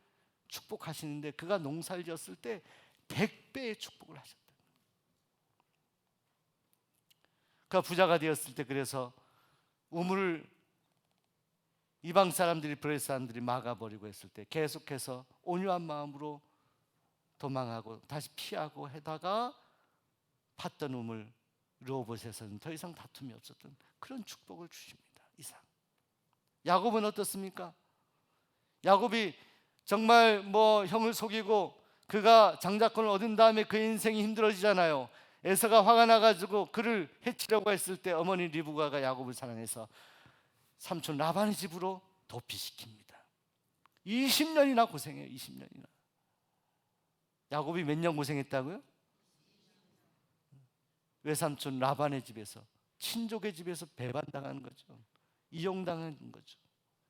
축복하시는데 그가 농사를 지었을 때 100배의 축복을 하셨다. 그가 부자가 되었을 때 그래서 우물을 이방 사람들이 브레 사람들이 막아버리고 했을 때 계속해서 온유한 마음으로 도망하고 다시 피하고 하다가 팠던 우물 르호봇에서는 더 이상 다툼이 없었던 그런 축복을 주십니다. 이삭. 야곱은 어떻습니까? 야곱이 정말 형을 속이고 그가 장자권을 얻은 다음에 그 인생이 힘들어지잖아요. 에서가 화가 나가지고 그를 해치려고 했을 때 어머니 리브가가 야곱을 사랑해서 삼촌 라반의 집으로 도피시킵니다. 20년이나 고생해요. 20년이나. 야곱이 몇 년 고생했다고요? 외삼촌 라반의 집에서, 친족의 집에서 배반당한 거죠. 이용당한 거죠.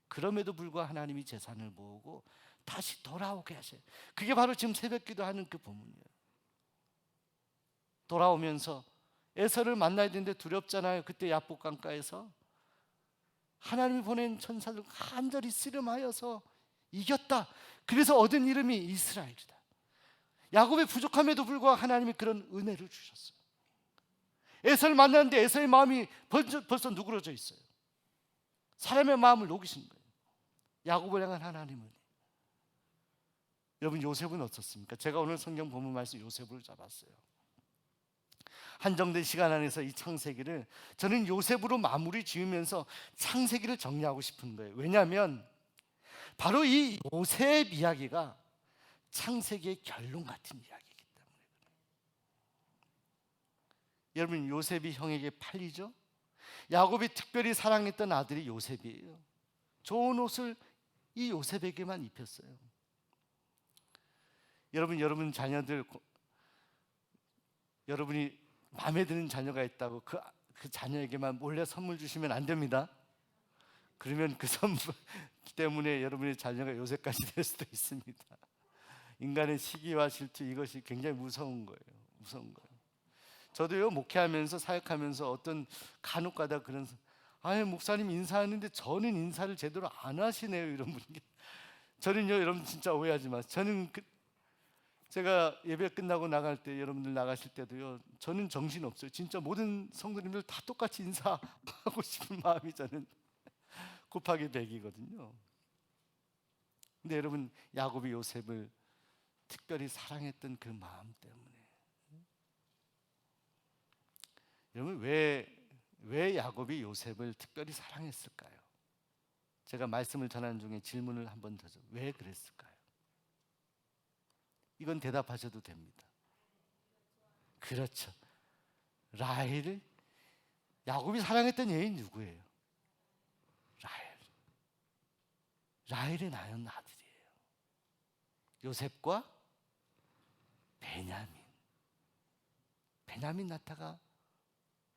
그럼에도 불구하고 하나님이 재산을 모으고 다시 돌아오게 하셔요. 그게 바로 지금 새벽기도 하는 그 본문이에요. 돌아오면서 에서를 만나야 되는데 두렵잖아요. 그때 야복 강가에서 하나님이 보낸 천사들 간절히 씨름하여서 이겼다. 그래서 얻은 이름이 이스라엘이다. 야곱의 부족함에도 불구하고 하나님이 그런 은혜를 주셨어요. 에서를 만났는데 에서의 마음이 벌써 누그러져 있어요. 사람의 마음을 녹이신 거예요. 야곱을 향한 하나님은. 여러분, 요셉은 어떻습니까? 제가 오늘 성경 본문 말씀 요셉을 잡았어요. 한정된 시간 안에서 이 창세기를 저는 요셉으로 마무리 지으면서 창세기를 정리하고 싶은 거예요. 왜냐하면 바로 이 요셉 이야기가 창세기의 결론 같은 이야기이기 때문에. 여러분, 요셉이 형에게 팔리죠? 야곱이 특별히 사랑했던 아들이 요셉이에요. 좋은 옷을 이 요셉에게만 입혔어요. 여러분 자녀들, 여러분이 마음에 드는 자녀가 있다고 그 자녀에게만 몰래 선물 주시면 안 됩니다. 그러면 그 선물 때문에 여러분의 자녀가 요새까지 될 수도 있습니다. 인간의 시기와 질투, 이것이 굉장히 무서운 거예요. 무서운 거예요. 저도요, 목회하면서 사역하면서 어떤 간혹가다 그런, 목사님 인사하는데 저는 인사를 제대로 안 하시네요, 이런 분이. 저는요, 여러분 진짜 오해하지 마세요. 저는 제가 예배 끝나고 나갈 때, 여러분들 나가실 때도요, 저는 정신 없어요. 진짜 모든 성도님들 다 똑같이 인사하고 싶은 마음이 저는 곱하기 100이거든요. 근데 여러분, 야곱이 요셉을 특별히 사랑했던 그 마음 때문에, 여러분 왜 야곱이 요셉을 특별히 사랑했을까요? 제가 말씀을 전하는 중에 질문을 한번 더, 왜 그랬을까요? 이건 대답하셔도 됩니다. 그렇죠. 라헬을 야곱이 사랑했던 여인 누구예요? 라헬. 라헬이 낳은 아들이에요. 요셉과 베냐민. 베냐민 낳다가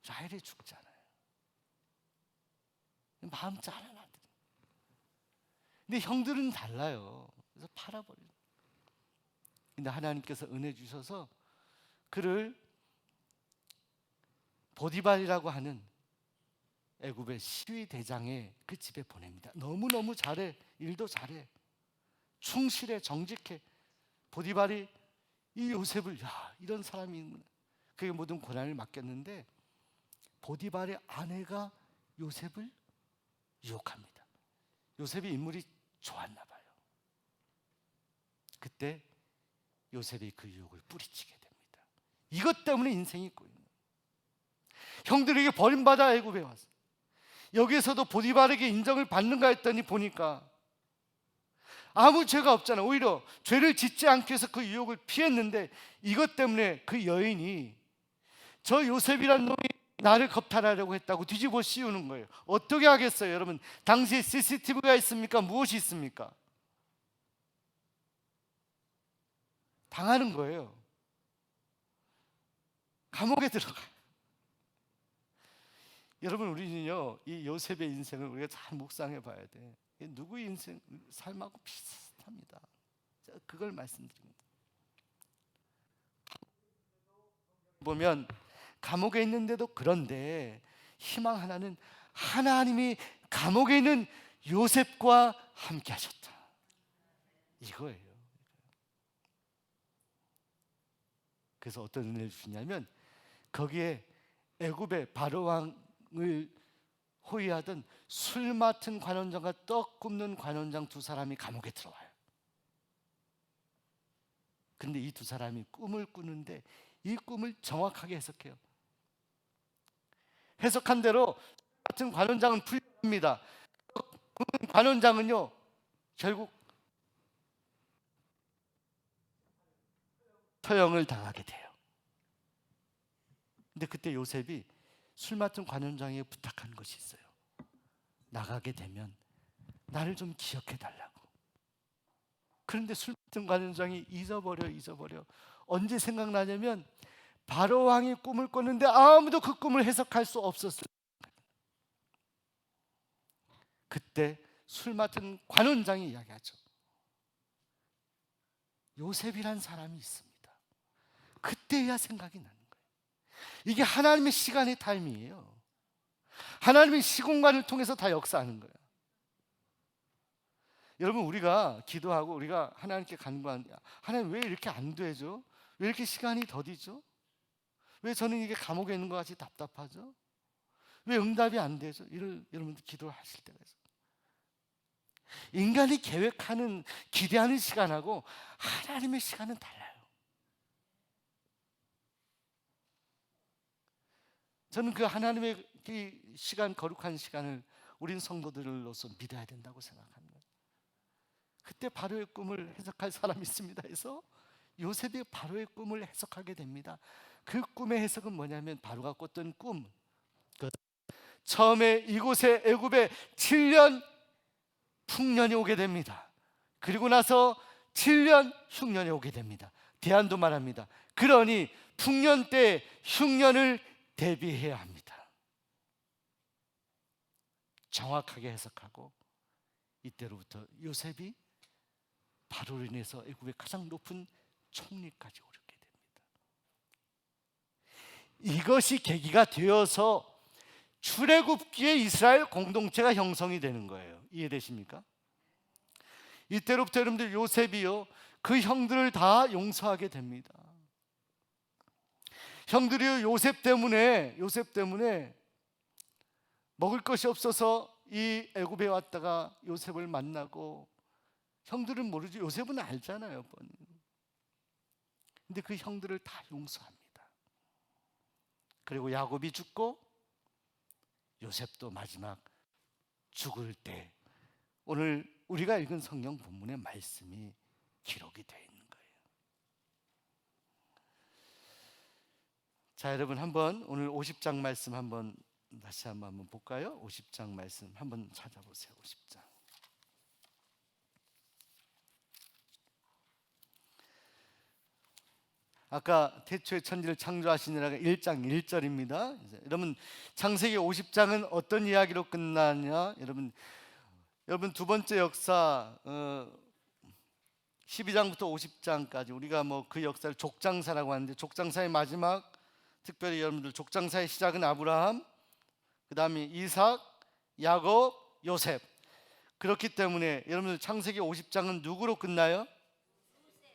라헬이 죽잖아요. 마음 짠한 아들. 근데 형들은 달라요. 그래서 팔아버려요. 근데 하나님께서 은혜 주셔서 그를 보디발이라고 하는 애굽의 시위 대장의 그 집에 보냅니다. 너무너무 잘해. 일도 잘해. 충실해. 정직해. 보디발이 이 요셉을, 야, 이런 사람이 있구나. 그게 모든 고난을 맡겼는데 보디발의 아내가 요셉을 유혹합니다. 요셉이 인물이 좋았나 봐요. 그때 요셉이 그 유혹을 뿌리치게 됩니다. 이것 때문에 인생이 꼬이는 거예요. 형들에게 버림받아 애굽에 와서 여기에서도 보디발에게 인정을 받는가 했더니 보니까 아무 죄가 없잖아. 오히려 죄를 짓지 않기 위해서 그 유혹을 피했는데 이것 때문에 그 여인이 저 요셉이란 놈이 나를 겁탈하려고 했다고 뒤집어 씌우는 거예요. 어떻게 하겠어요, 여러분? 당시에 CCTV가 있습니까? 무엇이 있습니까? 당하는 거예요. 감옥에 들어가요. 여러분, 우리는요, 이 요셉의 인생을 우리가 잘 묵상해 봐야 돼. 누구의 인생, 삶하고 비슷합니다. 그걸 말씀드립니다. 보면 감옥에 있는데도 그런데 희망 하나는 하나님이 감옥에 있는 요셉과 함께 하셨다. 이거예요. 그래서 어떤 은혜를 주시냐면 거기에 애굽의 바로 왕을 호위하던 술 맡은 관원장과 떡 굽는 관원장 두 사람이 감옥에 들어와요. 근데 이 두 사람이 꿈을 꾸는데 이 꿈을 정확하게 해석해요. 해석한 대로 같은 관원장은 풀립니다. 관원장은요 결국 처형을 당하게 돼요. 근데 그때 요셉이 술 맡은 관원장에게 부탁한 것이 있어요. 나가게 되면 나를 좀 기억해 달라고. 그런데 술 맡은 관원장이 잊어버려. 언제 생각나냐면 바로 왕이 꿈을 꿨는데 아무도 그 꿈을 해석할 수 없었어요. 그때 술 맡은 관원장이 이야기하죠. 요셉이란 사람이 있습니다. 그때야 생각이 나는 거예요. 이게 하나님의 시간의 타임이에요. 하나님의 시공간을 통해서 다 역사하는 거예요. 여러분, 우리가 기도하고 우리가 하나님께 간구하는, 하나님 왜 이렇게 안 되죠? 왜 이렇게 시간이 더디죠? 왜 저는 이게 감옥에 있는 것 같이 답답하죠? 왜 응답이 안 되죠? 여러분들 기도를 하실 때가 있어요. 인간이 계획하는, 기대하는 시간하고 하나님의 시간은 달라요. 저는 그 하나님의 이 시간, 거룩한 시간을 우린 성도들로서 믿어야 된다고 생각합니다. 그때 바로의 꿈을 해석할 사람이 있습니다 해서 요셉이 바로의 꿈을 해석하게 됩니다. 그 꿈의 해석은 뭐냐면 바로가 꿨던 꿈, 처음에 이곳에 애굽에 7년 풍년이 오게 됩니다. 그리고 나서 7년 흉년이 오게 됩니다. 대안도 말합니다. 그러니 풍년 때 흉년을 대비해야 합니다. 정확하게 해석하고 이때로부터 요셉이 바로로 인해서 애굽의 가장 높은 총리까지 오르게 됩니다. 이것이 계기가 되어서 출애굽기에 이스라엘 공동체가 형성이 되는 거예요. 이해되십니까? 이때로부터 여러분들 요셉이요 그 형들을 다 용서하게 됩니다. 형들이 요셉 때문에 먹을 것이 없어서 이 애굽에 왔다가 요셉을 만나고, 형들은 모르지 요셉은 알잖아요. 근데 그 형들을 다 용서합니다. 그리고 야곱이 죽고 요셉도 마지막 죽을 때 오늘 우리가 읽은 성경 본문의 말씀이 기록이 되어 있는 거예요. 자, 여러분 한번 오늘 50장 말씀 한번 다시 한번 볼까요? 50장 말씀 한번 찾아보세요. 50장. 아까 태초에 천지를 창조하시니라가 1장 1절입니다. 여러분 창세기 50장은 어떤 이야기로 끝나냐? 여러분 두 번째 역사 12장부터 50장까지 우리가 뭐 그 역사를 족장사라고 하는데, 족장사의 마지막, 특별히 여러분들 족장사의 시작은 아브라함, 그 다음에 이삭, 야곱, 요셉. 그렇기 때문에 여러분들 창세기 50장은 누구로 끝나요?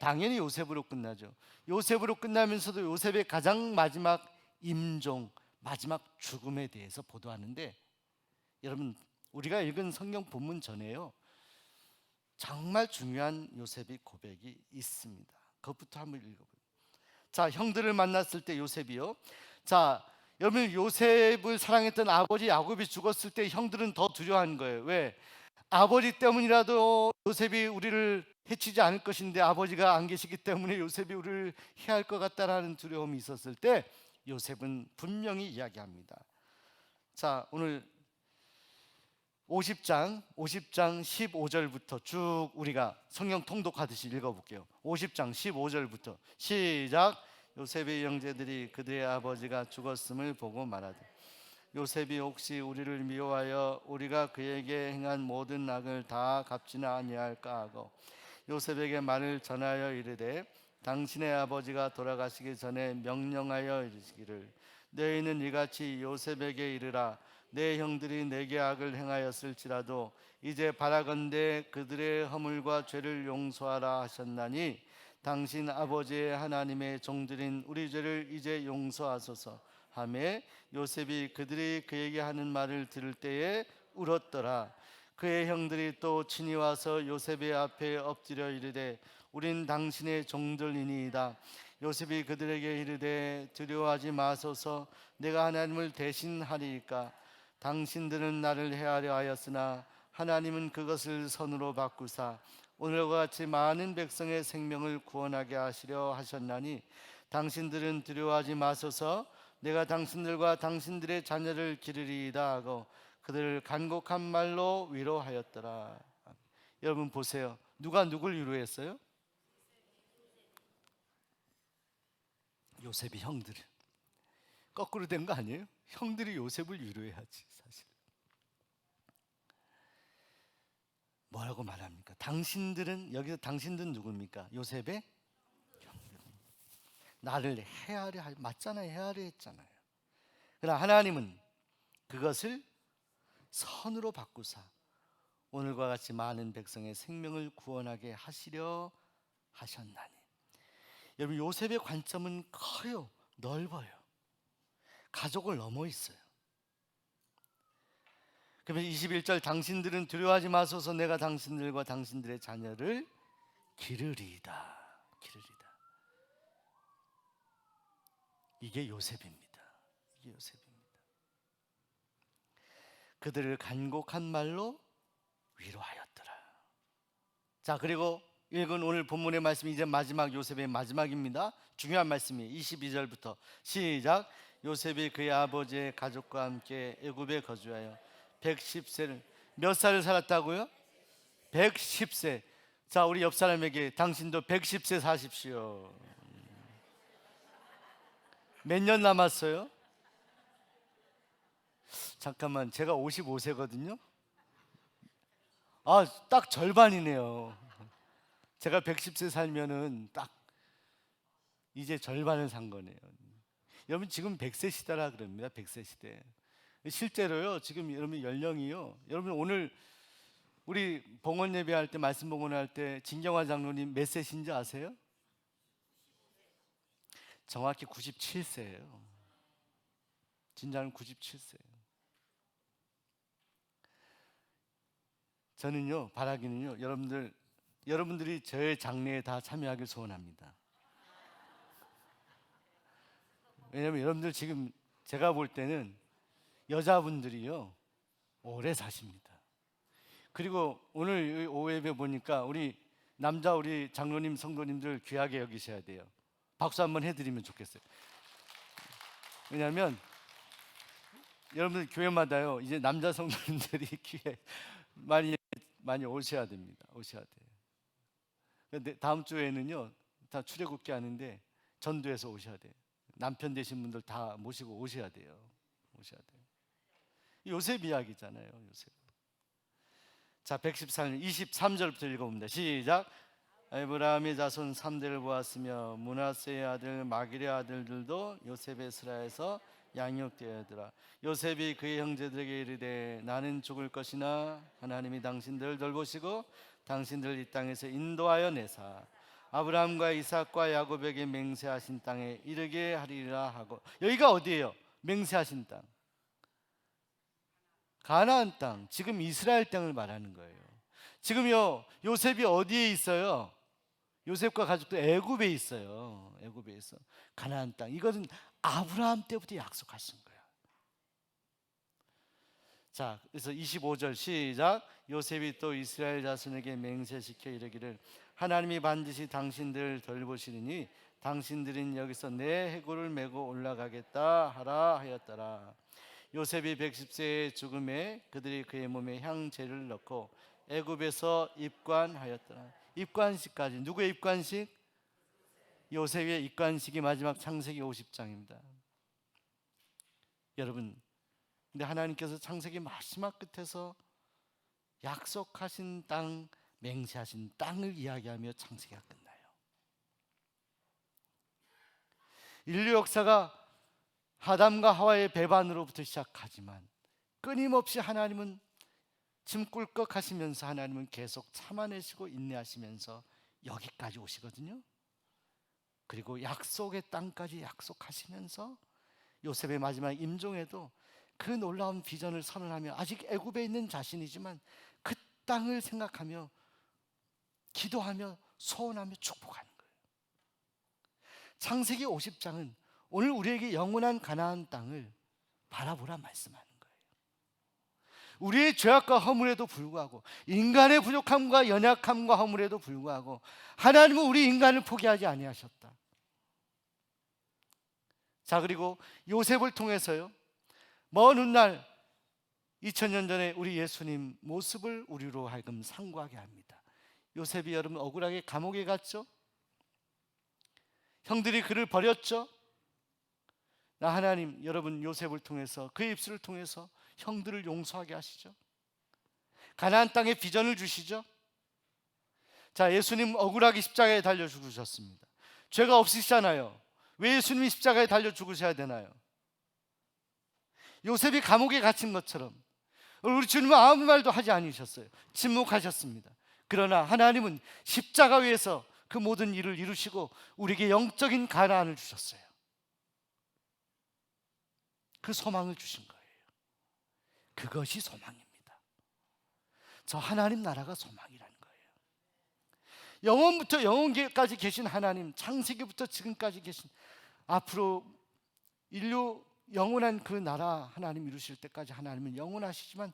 당연히 요셉으로 끝나죠. 요셉으로 끝나면서도 요셉의 가장 마지막 임종, 마지막 죽음에 대해서 보도하는데, 여러분 우리가 읽은 성경 본문 전에요, 정말 중요한 요셉의 고백이 있습니다. 그것부터 한번 읽어보세요. 자, 형들을 만났을 때 요셉이요. 자, 여러분 요셉을 사랑했던 아버지 야곱이 죽었을 때 형들은 더 두려워한 거예요. 왜? 아버지 때문이라도 요셉이 우리를 해치지 않을 것인데 아버지가 안 계시기 때문에 요셉이 우리를 해할 것 같다라는 두려움이 있었을 때 요셉은 분명히 이야기합니다. 자, 오늘 50장 15절부터 쭉 우리가 성경 통독하듯이 읽어볼게요. 50장 15절부터 시작. 요셉의 형제들이 그들의 아버지가 죽었음을 보고 말하되, 요셉이 혹시 우리를 미워하여 우리가 그에게 행한 모든 악을 다 갚지는 아니할까 하고 요셉에게 말을 전하여 이르되, 당신의 아버지가 돌아가시기 전에 명령하여 이르시기를, 너희는 이같이 요셉에게 이르라, 내 형들이 내게 악을 행하였을지라도 이제 바라건대 그들의 허물과 죄를 용서하라 하셨나니, 당신 아버지의 하나님의 종들인 우리 죄를 이제 용서하소서 하매, 요셉이 그들이 그에게 하는 말을 들을 때에 울었더라. 그의 형들이 또 친히 와서 요셉의 앞에 엎드려 이르되, 우린 당신의 종들이니이다. 요셉이 그들에게 이르되, 두려워하지 마소서, 내가 하나님을 대신하리이까. 당신들은 나를 해하려 하였으나 하나님은 그것을 선으로 바꾸사 오늘과 같이 많은 백성의 생명을 구원하게 하시려 하셨나니, 당신들은 두려워하지 마소서, 내가 당신들과 당신들의 자녀를 기르리이다 하고 그들을 간곡한 말로 위로하였더라. 여러분 보세요. 누가 누굴 위로했어요? 요셉이 형들을. 거꾸로 된 거 아니에요? 형들이 요셉을 위로해야지. 사실 뭐라고 말합니까? 당신들은, 여기서 당신들은 누굽니까? 요셉의 형들. 나를 해하려 맞잖아요. 해하려 했잖아요. 그러나 하나님은 그것을 선으로 바꾸사 오늘과 같이 많은 백성의 생명을 구원하게 하시려 하셨나니. 여러분 요셉의 관점은 커요. 넓어요. 가족을 넘어 있어요. 그러면 21절, 당신들은 두려워하지 마소서, 내가 당신들과 당신들의 자녀를 기르리이다. 이게 요셉입니다. 이게 요셉입니다. 그들을 간곡한 말로 위로하였더라. 자, 그리고 읽은 오늘 본문의 말씀이 이제 마지막, 요셉의 마지막입니다. 중요한 말씀이에요. 22절부터 시작. 요셉이 그의 아버지의 가족과 함께 애굽에 거주하여 110세를, 몇 살을 살았다고요? 110세. 자, 우리 옆 사람에게 당신도 110세 사십시오. 몇 년 남았어요? 잠깐만, 제가 55세거든요. 아, 딱 절반이네요. 제가 110세 살면은 딱 이제 절반을 산 거네요. 여러분 지금 100세 시대라 그럽니다. 100세 시대. 실제로요, 지금 여러분 연령이요, 여러분 오늘 우리 봉헌 예배할 때, 말씀 봉헌할 때 진경화 장로님 몇 세신지 아세요? 정확히 97세예요. 진짜는 97세예요. 저는요, 바라기는요, 여러분들이 저의 장례에 다 참여하길 소원합니다. 왜냐하면 여러분들 지금 제가 볼 때는 여자분들이요 오래 사십니다. 그리고 오늘 오후 예배 보니까 우리 장로님 성도님들 귀하게 여기셔야 돼요. 박수 한번 해드리면 좋겠어요. 왜냐하면 여러분들 교회마다요 이제 남자 성도님들이 교회 많이 오셔야 됩니다. 오셔야 돼요. 근데 다음 주에는요 다 출애굽기 하는데 전도해서 오셔야 돼요. 남편 되신 분들 다 모시고 오셔야 돼요. 오셔야 돼요. 요셉 이야기잖아요. 요셉. 자, 114년 23절부터 읽어봅니다. 시작. 에브라함의 자손 3대를 보았으며 므낫세의 아들 마길의 아들들도 요셉의 스라에서 양육되었더라. 요셉이 그의 형제들에게 이르되 나는 죽을 것이나 하나님이 당신들을 돌보시고 당신들 이 땅에서 인도하여 내사 아브라함과 이삭과 야곱에게 맹세하신 땅에 이르게 하리라 하고. 여기가 어디예요? 맹세하신 땅, 가나안 땅, 지금 이스라엘 땅을 말하는 거예요. 지금요 요셉이 어디에 있어요? 요셉과 가족도 애굽에 있어요. 애굽에 있어. 가나안 땅, 이것은 아브라함 때부터 약속하신 거예요. 자, 그래서 25절 시작. 요셉이 또 이스라엘 자손에게 맹세시켜 이르기를 하나님이 반드시 당신들을 돌보시리니 당신들은 여기서 내 해골을 메고 올라가겠다 하라 하였더라. 요셉이 110세의 죽음에 그들이 그의 몸에 향제를 넣고 애굽에서 입관하였더라. 입관식까지. 누구의 입관식? 요셉의 입관식이 마지막 창세기 50장입니다. 여러분, 근데 하나님께서 창세기 마지막 끝에서 약속하신 땅, 맹세하신 땅을 이야기하며 창세기가 끝나요. 인류 역사가 아담과 하와의 배반으로부터 시작하지만 끊임없이 하나님은 짐 꿀꺽 하시면서 하나님은 계속 참아내시고 인내하시면서 여기까지 오시거든요. 그리고 약속의 땅까지 약속하시면서 요셉의 마지막 임종에도 그 놀라운 비전을 선언하며 아직 애굽에 있는 자신이지만 그 땅을 생각하며 기도하며 소원하며 축복하는 거예요. 창세기 50장은 오늘 우리에게 영원한 가나안 땅을 바라보라 말씀하는 거예요. 우리의 죄악과 허물에도 불구하고, 인간의 부족함과 연약함과 허물에도 불구하고 하나님은 우리 인간을 포기하지 아니하셨다. 자, 그리고 요셉을 통해서요 먼 훗날 2000년 전에 우리 예수님 모습을 우리로 하여금 상고하게 합니다. 요셉이 여러분 억울하게 감옥에 갔죠. 형들이 그를 버렸죠. 나 하나님 여러분 요셉을 통해서, 그의 입술을 통해서 형들을 용서하게 하시죠. 가나안 땅에 비전을 주시죠. 자, 예수님 억울하게 십자가에 달려 죽으셨습니다. 죄가 없으시잖아요. 왜 예수님이 십자가에 달려 죽으셔야 되나요? 요셉이 감옥에 갇힌 것처럼 우리 주님은 아무 말도 하지 않으셨어요. 침묵하셨습니다. 그러나 하나님은 십자가 위에서 그 모든 일을 이루시고 우리에게 영적인 가나안을 주셨어요. 그 소망을 주신 거예요. 그것이 소망입니다. 저 하나님 나라가 소망이라는 거예요. 영원부터 영원까지 계신 하나님, 창세기부터 지금까지 계신, 앞으로 인류 영원한 그 나라 하나님 이루실 때까지 하나님은 영원하시지만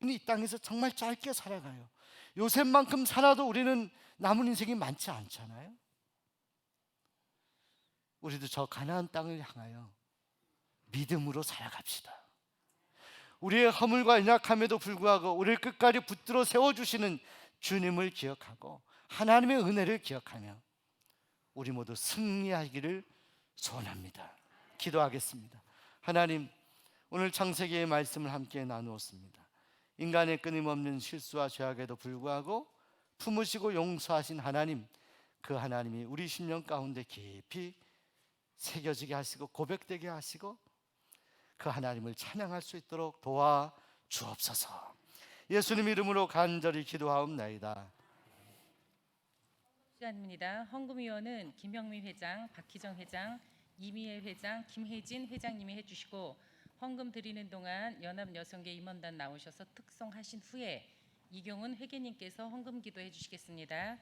우리는 이 땅에서 정말 짧게 살아가요. 요셉만큼 살아도 우리는 남은 인생이 많지 않잖아요. 우리도 저 가나안 땅을 향하여 믿음으로 살아갑시다. 우리의 허물과 연약함에도 불구하고 우리를 끝까지 붙들어 세워주시는 주님을 기억하고 하나님의 은혜를 기억하며 우리 모두 승리하기를 소원합니다. 기도하겠습니다. 하나님, 오늘 창세기의 말씀을 함께 나누었습니다. 인간의 끊임없는 실수와 죄악에도 불구하고 품으시고 용서하신 하나님, 그 하나님이 우리 심령 가운데 깊이 새겨지게 하시고 고백되게 하시고 그 하나님을 찬양할 수 있도록 도와 주옵소서. 예수님 이름으로 간절히 기도하옵나이다. 시간입니다. 헌금위원은 김형민 회장, 박희정 회장, 이미애 회장, 김혜진 회장님이 해주시고, 헌금 드리는 동안 연합여성계 임원단 나오셔서 특송하신 후에 이경훈 회계님께서 헌금 기도해 주시겠습니다.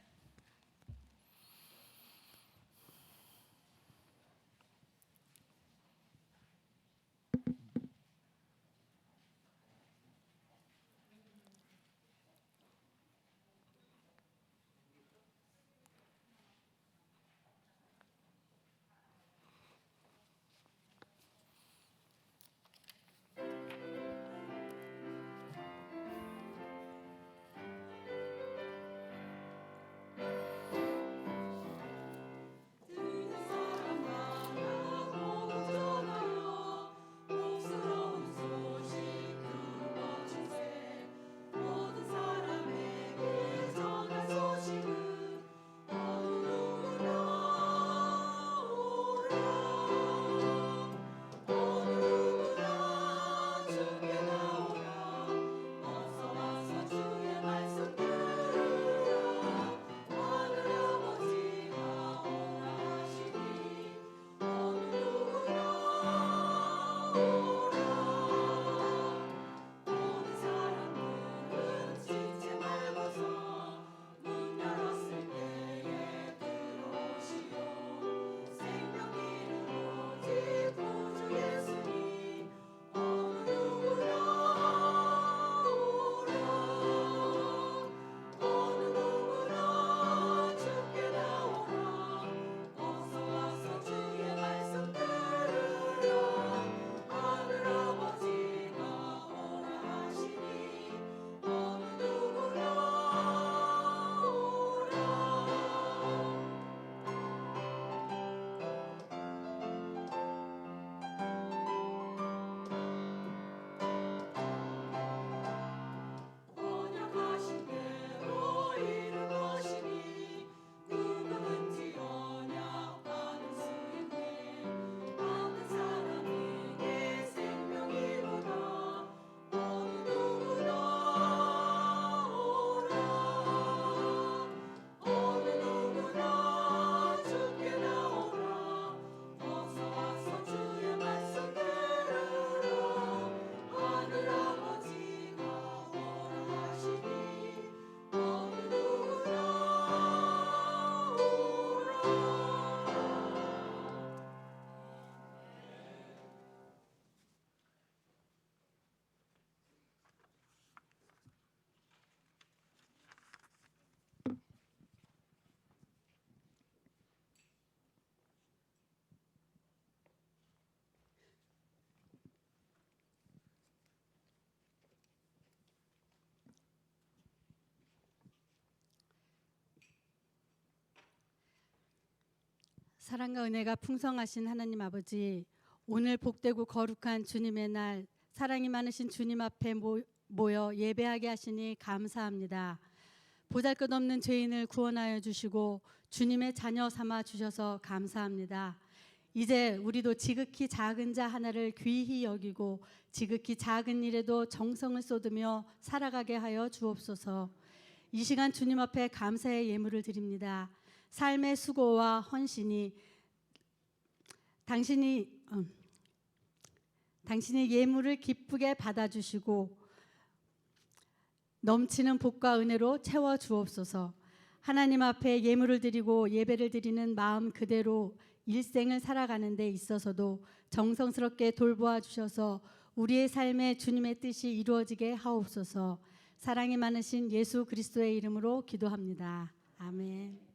사랑과 은혜가 풍성하신 하나님 아버지, 오늘 복되고 거룩한 주님의 날, 사랑이 많으신 주님 앞에 모여 예배하게 하시니 감사합니다. 보잘것없는 죄인을 구원하여 주시고 주님의 자녀 삼아 주셔서 감사합니다. 이제 우리도 지극히 작은 자 하나를 귀히 여기고 지극히 작은 일에도 정성을 쏟으며 살아가게 하여 주옵소서. 이 시간 주님 앞에 감사의 예물을 드립니다. 삶의 수고와 헌신이 당신이 예물을 기쁘게 받아주시고 넘치는 복과 은혜로 채워 주옵소서. 하나님 앞에 예물을 드리고 예배를 드리는 마음 그대로 일생을 살아가는 데 있어서도 정성스럽게 돌보아 주셔서 우리의 삶에 주님의 뜻이 이루어지게 하옵소서. 사랑이 많으신 예수 그리스도의 이름으로 기도합니다. 아멘.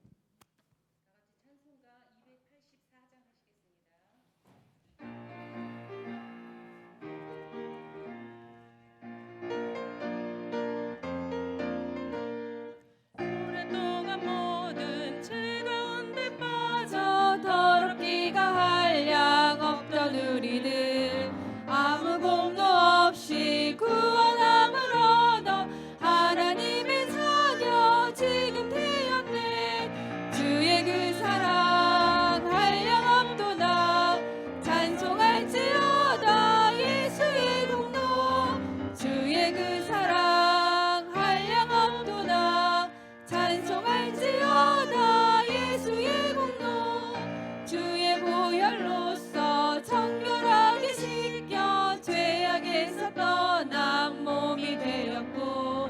오랫동안 모든 죄 가운데 빠져 더럽기가 한량 없던 우리를 아무 공로 없이 구원함을 얻어 하나님의 자녀 지금 되었네. 주의 그 사랑 한량 없도다. 찬송할지어다 예수의 공로. 주의 그 사랑 한량 없도다. 찬송할지어다 예수의 공로. 주의 보혈로서 정결하게 씻겨 죄악에서 떠난 몸이 되었고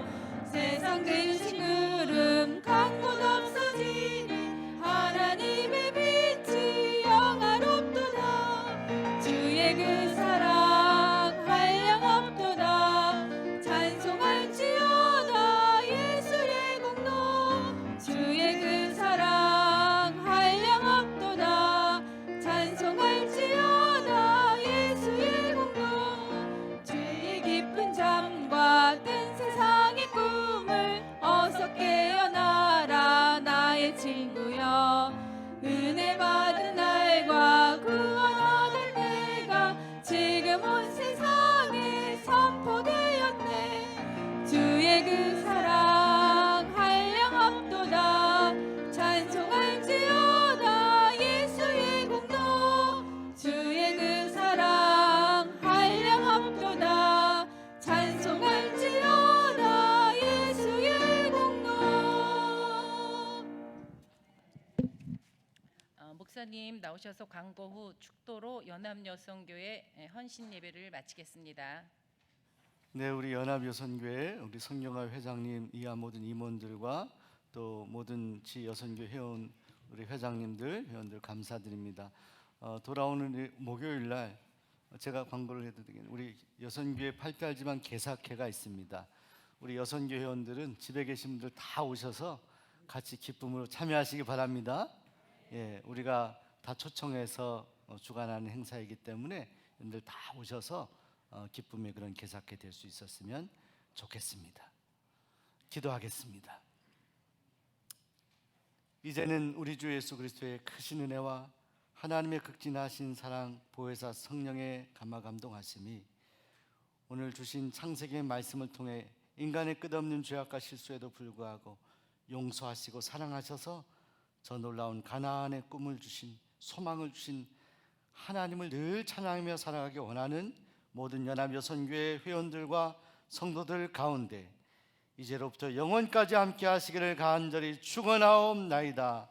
세상 근심 구름 간 곳 없어지니 하나님의 빛이 영화롭도다. 주의 그 사랑 한량 없도다. 찬송할지어다 예수의 공로. 주의 그 사랑 한량 없도다. 찬송할지어다 예수의 공로. 죄의 깊은 잠과 뜬 세상의 꿈을 어서 깨어나라 나의 친구여. 은혜 받은 날과 구원 얻을 때가 지금 온 세상에 선포되었네. 주의 그 사랑 한량 없도다. 찬송할지어다 예수의 공로. 주의 그 사랑 한량 없도다. 찬송할지어다 예수의 공로. 목사님 나오셔서 광고 후 축도로 연합여성교회 헌신 예배를 마치겠습니다. 네, 우리 연합여선교회 우리 성경화 회장님 이하 모든 임원들과 또 모든 지 여선교 회원 우리 회장님들 회원들 감사드립니다. 돌아오는 이 목요일 날 제가 광고를 해도 되겠네요. 우리 여선교회 8달지만 개사회가 있습니다. 우리 여선교 회원들은 집에 계신 분들 다 오셔서 같이 기쁨으로 참여하시기 바랍니다. 예, 우리가 다 초청해서 주관하는 행사이기 때문에 여러분들 다 오셔서 기쁨의 그런 개사회 될 수 있었으면 좋겠습니다. 기도하겠습니다. 이제는 우리 주 예수 그리스도의 크신 은혜와 하나님의 극진하신 사랑, 보혜사 성령의 감화 감동하심이 오늘 주신 창세기의 말씀을 통해 인간의 끝없는 죄악과 실수에도 불구하고 용서하시고 사랑하셔서 저 놀라운 가나안의 꿈을 주신, 소망을 주신 하나님을 늘 찬양하며 살아가기 원하는 모든 연합여선교회 회원들과 성도들 가운데 이제로부터 영원까지 함께 하시기를 간절히 축원하옵나이다.